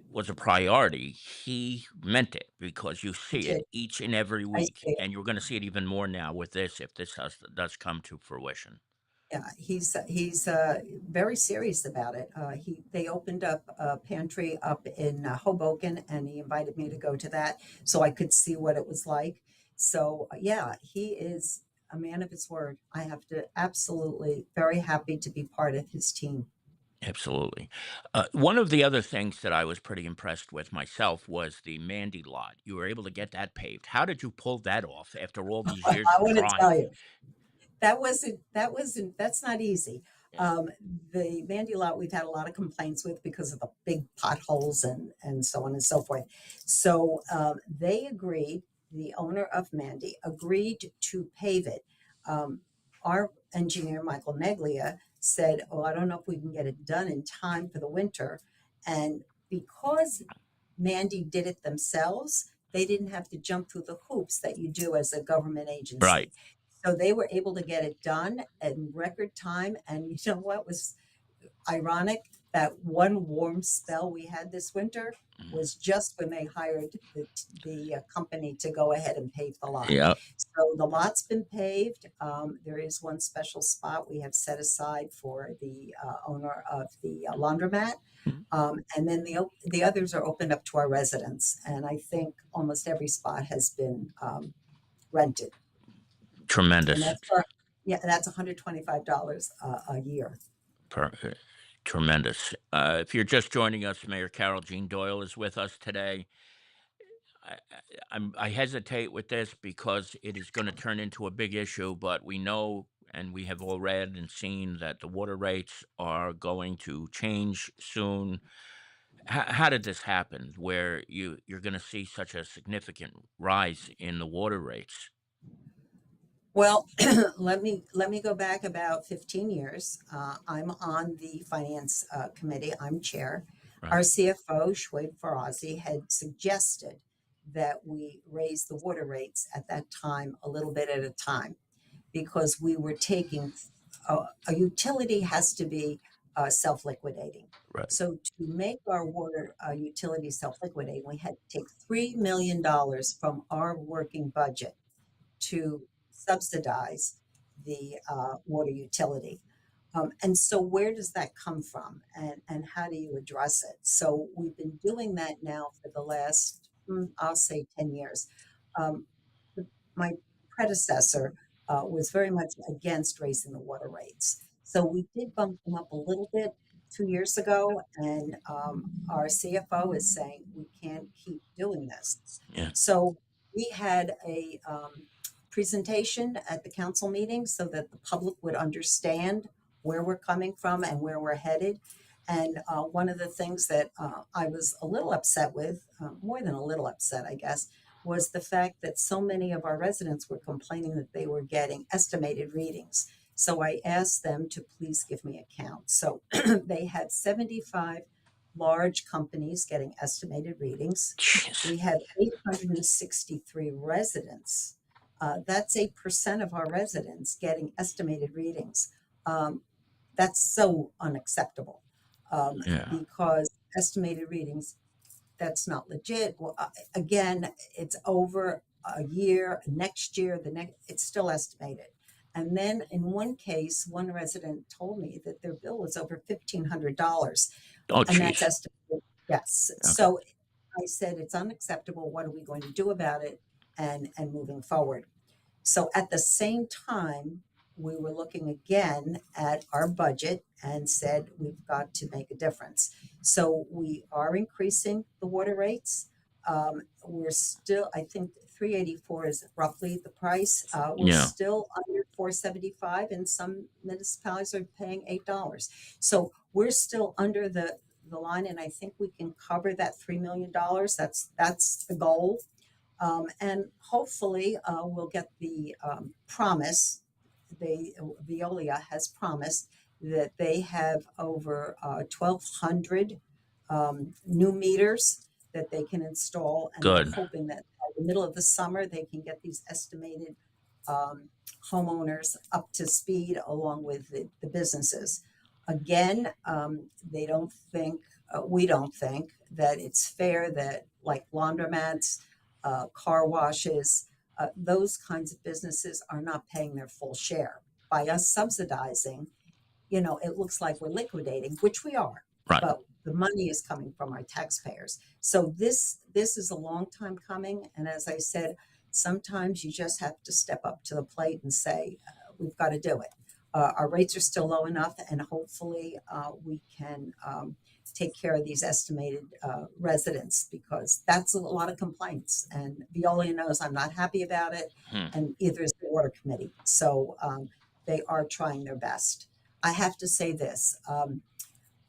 was a priority. He meant it because you He see it did. each and every I week, see it. and you're going to see it even more now with this if this does come to fruition. Yeah, he's very serious about it. They opened up a pantry up in Hoboken, and he invited me to go to that so I could see what it was like. So yeah, he is a man of his word. I have to absolutely very happy to be part of his team. Absolutely. One of the other things that I was pretty impressed with myself was the Mandy lot. You were able to get that paved. How did you pull that off after all these years I of want to trying? tell you. That's not easy. Yeah. The Mandy lot, we've had a lot of complaints with because of the big potholes and so on and so forth. So they agreed, the owner of Mandy agreed to pave it. Our engineer, Michael Neglia, said, oh, I don't know if we can get it done in time for the winter. And because Mandy did it themselves, they didn't have to jump through the hoops that you do as a government Right. agency. So they were able to get it done in record time. And you know what was ironic? That one warm spell we had this winter Mhm. was just when they hired the company to go ahead and pave the lot. Yeah. So the lot's been paved. There is one special spot we have set aside for the owner of the laundromat. Mhm. And then the others are opened up to our residents. And I think almost every spot has been rented. And Tremendous. that's $125 a year. Per- uh, Tremendous. If you're just joining us, Mayor Carol Jean Doyle is with us today. I hesitate with this because it is going to turn into a big issue, but we know and we have all read and seen that the water rates are going to change soon. How did this happen where you're going to see such a significant rise in the water rates? Well, let me go back about 15 years. I'm on the finance committee. I'm chair. Right. Our CFO, Shoaib Farazi, had suggested that we raise the water rates at that time a little bit at a time because we were taking a utility has to be self-liquidating. Right. So to make our water utility self-liquidating, we had to take $3 million from our working budget to subsidize the water utility. And so, where does that come from, and how do you address it? So, we've been doing that now for the last, I'll say, 10 years. Um, my predecessor was very much against raising the water rates. So, we did bump them up a little bit 2 years ago, and our CFO is saying we can't keep doing this. Yeah. So, we had a presentation at the council meeting so that the public would understand where we're coming from and where we're headed. And one of the things that I was a little upset with, more than a little upset, I guess, was the fact that so many of our residents were complaining that they were getting estimated readings. So I asked them to please give me a count. So they had 75 large companies getting estimated readings. Jeez. We had 863 residents. That's 8% of our residents getting estimated readings. Um, that's so unacceptable, Yeah. because estimated readings, that's not legit. Well, again, it's over a year, next year, the next, it's still estimated. And then in one case, one resident told me that their bill was over $1,500, Oh, and that's jeez. estimated. Yes. Okay. So I said, it's unacceptable. What are we going to do about it? And moving forward. So at the same time, we were looking again at our budget and said we've got to make a difference. So we are increasing the water rates. We're still, I think, 384 is roughly the price. We're Yeah. still under 475, and some municipalities are paying $8. So we're still under the line, and I think we can cover that $3 million. That's the goal, and hopefully, we'll get the promise. Veolia has promised that they have over 1,200 new meters that they can install, and they're Good. hoping that by the middle of the summer they can get these estimated um, homeowners up to speed along with the businesses. Again, they don't think, we don't think that it's fair that like laundromats, car washes, those kinds of businesses are not paying their full share. By us subsidizing, it looks like we're liquidating, which we are, Right. but the money is coming from our taxpayers. So this is a long time coming, and as I said, sometimes you just have to step up to the plate and say, we've got to do it. Our rates are still low enough, and hopefully we can take care of these estimated residents, because that's a lot of complaints. And Veolia knows I'm not happy about it, Hmm. and either is the water committee. So they are trying their best. I have to say this.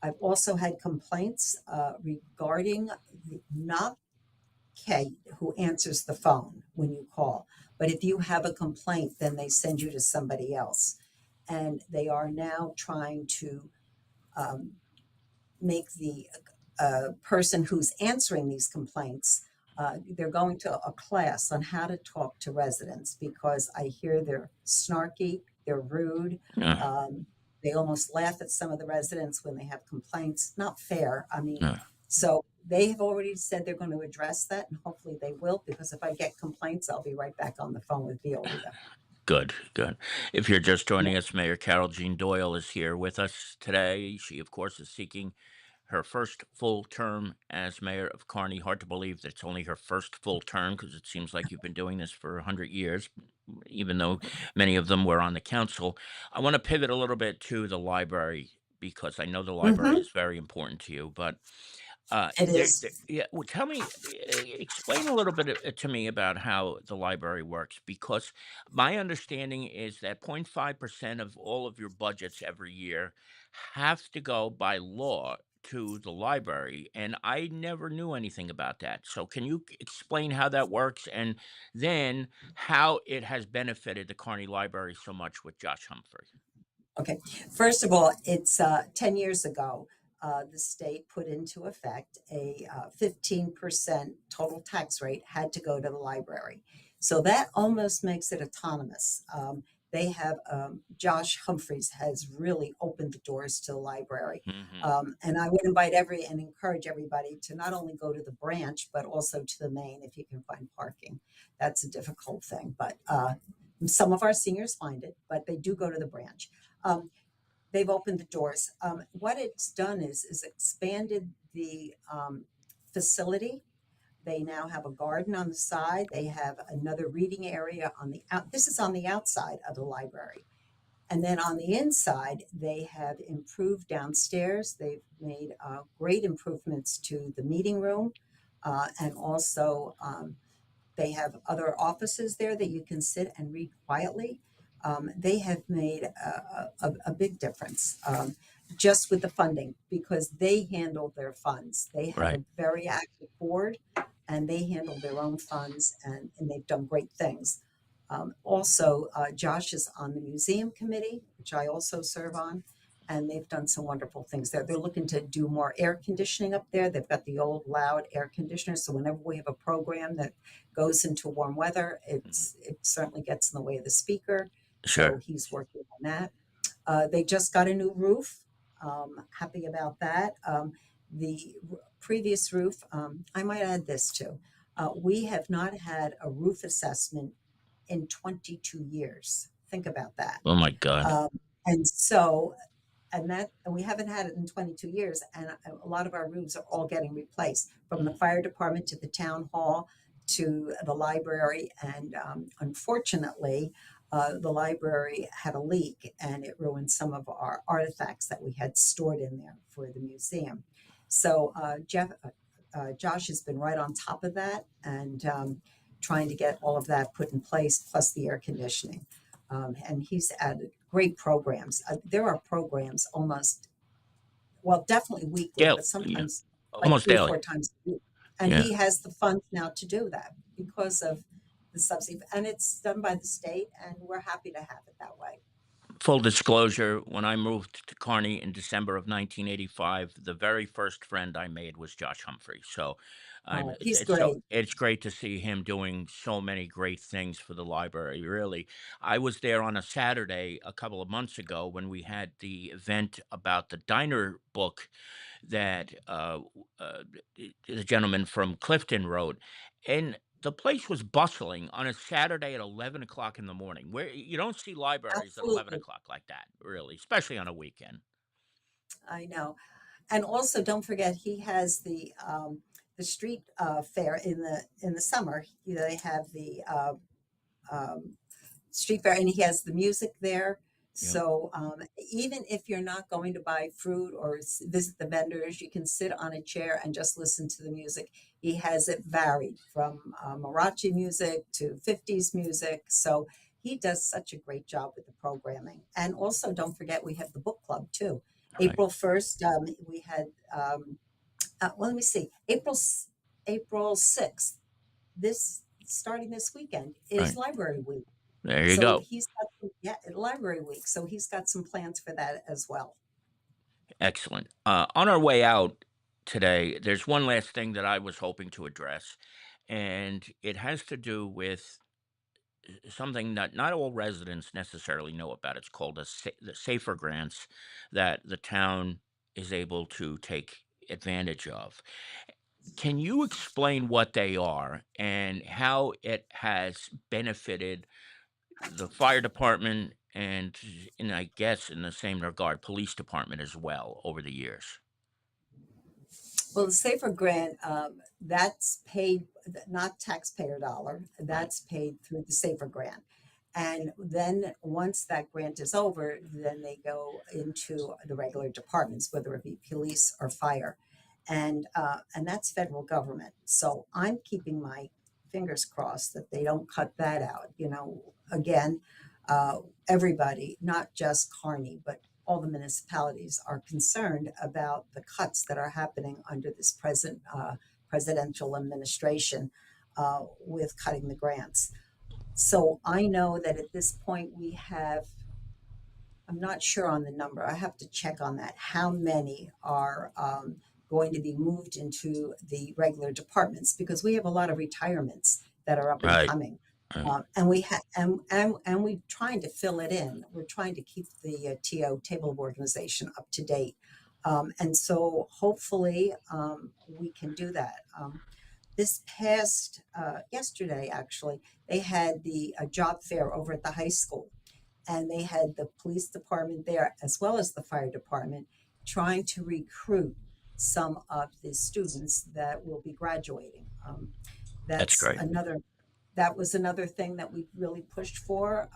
I've also had complaints regarding not Kate, who answers the phone when you call. But if you have a complaint, then they send you to somebody else. And they are now trying to um, make the person who's answering these complaints, they're going to a class on how to talk to residents, because I hear they're snarky, they're rude. Yeah. Um, they almost laugh at some of the residents when they have complaints. Not fair. I mean, Yeah. so they have already said they're going to address that, and hopefully they will, because if I get complaints, I'll be right back on the phone with Veolia. Good, good. If you're just joining us, Mayor Carol Jean Doyle is here with us today. She, of course, is seeking her first full term as mayor of Kearny. Hard to believe that it's only her first full term, because it seems like you've been doing this for 100 years, even though many of them were on the council. I want to pivot a little bit to the library, because I know the library Hmm. is very important to you, but It is. yeah. Well, tell me, explain a little bit to me about how the library works, because my understanding is that 0.5% of all of your budgets every year have to go by law to the library, and I never knew anything about that. So, can you explain how that works, and then how it has benefited the Kearney Library so much with Josh Humphrey? Okay. First of all, it's 10 years ago, the state put into effect a 15% total tax rate had to go to the library. So that almost makes it autonomous. They have, Josh Humphreys has really opened the doors to the library. Hmm. And I would invite and encourage everybody to not only go to the branch, but also to the main if you can find parking. That's a difficult thing, but some of our seniors find it, but they do go to the branch. Um, they've opened the doors. What it's done is expanded the facility. They now have a garden on the side. They have another reading area on the out. This is on the outside of the library. And then on the inside, they have improved downstairs. They've made great improvements to the meeting room, and also they have other offices there that you can sit and read quietly. They have made a big difference, just with the funding, because they handle their funds. They have Right. a very active board, and they handle their own funds, and they've done great things. Also, Josh is on the museum committee, which I also serve on, and they've done some wonderful things there. They're looking to do more air conditioning up there. They've got the old loud air conditioners, so whenever we have a program that goes into warm weather, Mhm. it certainly gets in the way of the speaker. So Sure. he's working on that. They just got a new roof. Happy about that. The previous roof, I might add this too. We have not had a roof assessment in 22 years. Think about that. Oh my God. And so, and we haven't had it in 22 years, and a lot of our roofs are all getting replaced, from the fire department to the town hall to the library. And unfortunately, the library had a leak and it ruined some of our artifacts that we had stored in there for the museum. So Josh has been right on top of that, and trying to get all of that put in place, plus the air conditioning. And he's added great programs. There are programs almost, well, definitely weekly, Daily. but Yeah. sometimes like Almost three or daily. four times a week. And Yeah. he has the funds now to do that because of the subsidy. And it's done by the state, and we're happy to have it that way. Full disclosure, when I moved to Kearny in December of 1985, the very first friend I made was Josh Humphrey. So, Oh, he's great. it's great to see him doing so many great things for the library. Really, I was there on a Saturday a couple of months ago when we had the event about the diner book that the gentleman from Clifton wrote, and the place was bustling on a Saturday at 11 o'clock in the morning. Where you don't see libraries at eleven Absolutely. o'clock like that, really, especially on a weekend. I know. And also, don't forget, he has the street fair in the summer. They have the um, street fair, and he has the music there. Yep. So even if you're not going to buy fruit or visit the vendors, you can sit on a chair and just listen to the music. He has it varied from Marathi music to 50s music. So he does such a great job with the programming. And also, don't forget, we have the book club too. Right. April 1st, we had, well, let me see, April 6th, this starting this weekend is Right. library week. There you So go. he's got some, yeah, library week. So he's got some plans for that as well. Excellent. On our way out today, there's one last thing that I was hoping to address, and it has to do with something that not all residents necessarily know about. It's called the safer grants that the town is able to take advantage of. Can you explain what they are and how it has benefited the fire department and I guess in the same regard, police department as well over the years? Well, the Safer Grant, that's paid, not taxpayer dollar, Right. that's paid through the Safer Grant. And then once that grant is over, then they go into the regular departments, whether it be police or fire. And that's federal government. So I'm keeping my fingers crossed that they don't cut that out. Again, uh, everybody, not just Kearny, but all the municipalities are concerned about the cuts that are happening under this present presidential administration with cutting the grants. So I know that at this point we have, I'm not sure on the number. I have to check on that. How many are going to be moved into the regular departments? Because we have a lot of retirements that are up and Right. coming. Right. And we and we're trying to fill it in. We're trying to keep the TO table of organization up to date, and so hopefully we can do that. This past yesterday, actually, they had the job fair over at the high school, and they had the police department there as well as the fire department trying to recruit some of the students that will be graduating. That's That's great. another that was another thing that we really pushed for.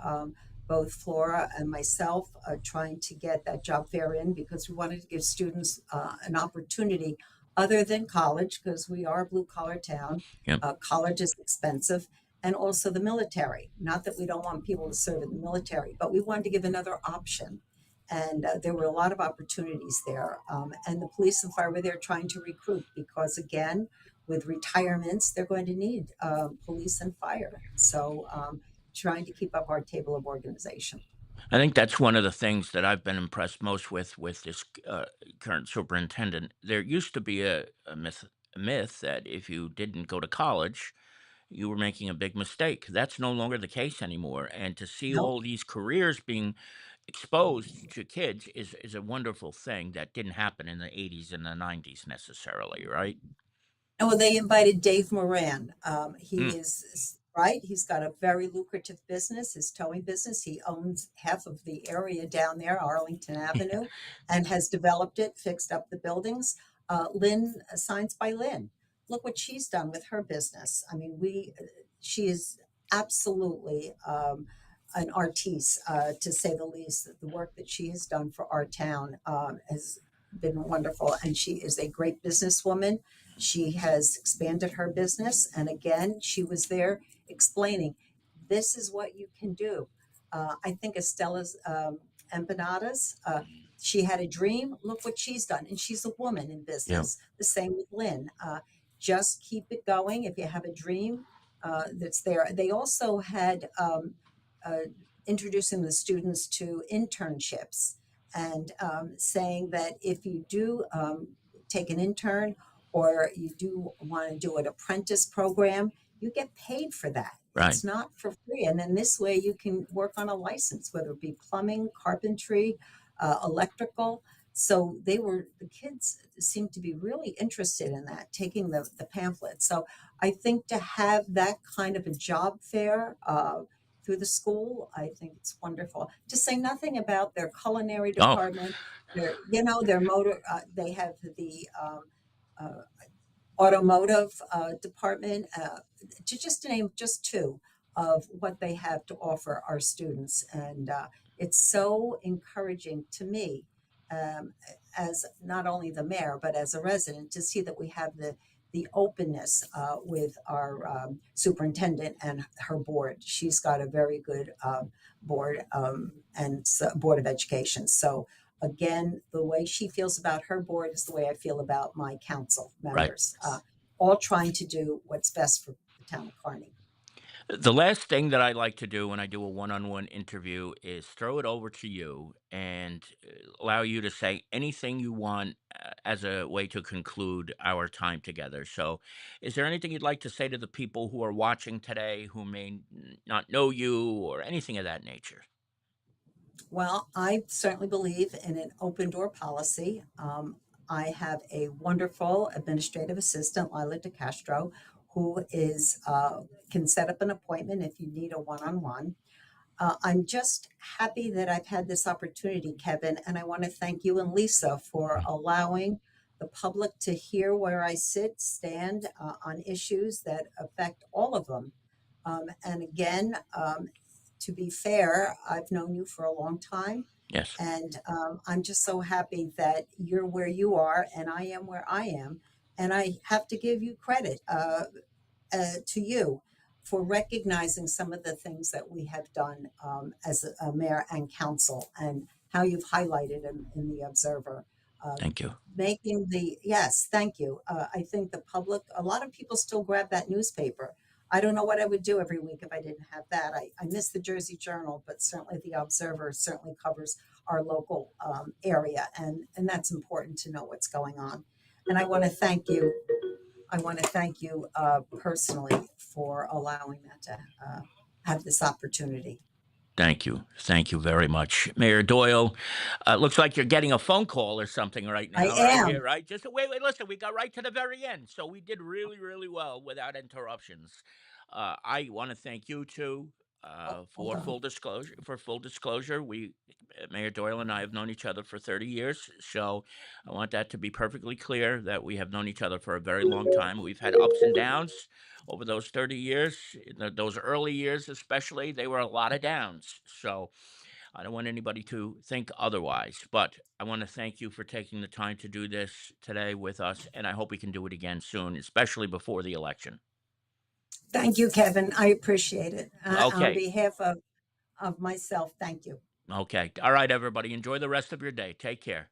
Both Flora and myself trying to get that job fair in because we wanted to give students an opportunity other than college because we are a blue collar town. Yep. College is expensive, and also the military. Not that we don't want people to serve in the military, but we wanted to give another option. And there were a lot of opportunities there. And the police and fire were there trying to recruit because, again, with retirements, they're going to need police and fire. So trying to keep up our table of organization. I think that's one of the things that I've been impressed most with this current superintendent. There used to be a myth that if you didn't go to college, you were making a big mistake. That's no longer the case anymore. And to see No. all these careers being exposed to kids is a wonderful thing that didn't happen in the 80s and the 90s necessarily, right? Oh, they invited Dave Moran. He Mm, is right. He's got a very lucrative business, his towing business. He owns half of the area down there, Arlington Avenue, and has developed it, fixed up the buildings. Lynn, Signs by Lynn. Look what she's done with her business. I mean, she is absolutely an artiste, to say the least. The work that she has done for our town has been wonderful, and she is a great businesswoman. She has expanded her business. And again, she was there explaining this is what you can do. I think Estella's empanadas, she had a dream. Look what she's done. And she's a woman in yeah, business. The same with Lynn. Just keep it going. If you have a dream that's there. They also had uh, introducing the students to internships and saying that if you do take an intern or you do want to do an apprentice program, you get paid for that. right. It's not for free. And then this way you can work on a license, whether it be plumbing, carpentry, electrical. So the kids seem to be really interested in that, taking the pamphlet. So I think to have that kind of a job fair through the school, I think it's wonderful. To say nothing about their culinary Oh, department, their motor, they have the uh, automotive department, to name just two of what they have to offer our students. And it's so encouraging to me, um, as not only the mayor, but as a resident, to see that we have the openness with our superintendent and her board. She's got a very good board board of education. So again, the way she feels about her board is the way I feel about my council right. members, all trying to do what's best for the town of Kearny. The last thing that I like to do when I do a one-on-one interview is throw it over to you and allow you to say anything you want as a way to conclude our time together. So, is there anything you'd like to say to the people who are watching today who may not know you or anything of that nature? Well, I certainly believe in an open door policy. I have a wonderful administrative assistant, Lila DeCastro, who is can set up an appointment if you need a one-on-one. I'm just happy that I've had this opportunity, Kevin, and I want to thank you and Lisa for allowing the public to hear where I stand on issues that affect all of them. And again, to be fair, I've known you for a long time, Yes, and I'm just so happy that you're where you are and I am where I am. And I have to give you credit. To you for recognizing some of the things that we have done as a mayor and council and how you've highlighted in the Observer. Uh, thank you. yes, thank you. I think the public, a lot of people still grab that newspaper. I don't know what I would do every week if I didn't have that. I miss the Jersey Journal, but certainly the Observer certainly covers our local area, and that's important to know what's going on. And I want to thank you personally for allowing that to have this opportunity. Thank you. Thank you very much. Mayor Doyle, looks like you're getting a phone call or something right I now, right here, am. right? Just wait, listen, we got right to the very end. So we did really, really well without interruptions. I want to thank you too. Oh, hold For on. full disclosure, Mayor Doyle and I have known each other for 30 years. So I want that to be perfectly clear that we have known each other for a very long time. We've had ups and downs over those 30 years, those early years especially, they were a lot of downs. So I don't want anybody to think otherwise. But I want to thank you for taking the time to do this today with us. And I hope we can do it again soon, especially before the election. Thank you, Kevin. I appreciate it. On Okay. behalf of myself, thank you. Okay. All right, everybody. Enjoy the rest of your day. Take care.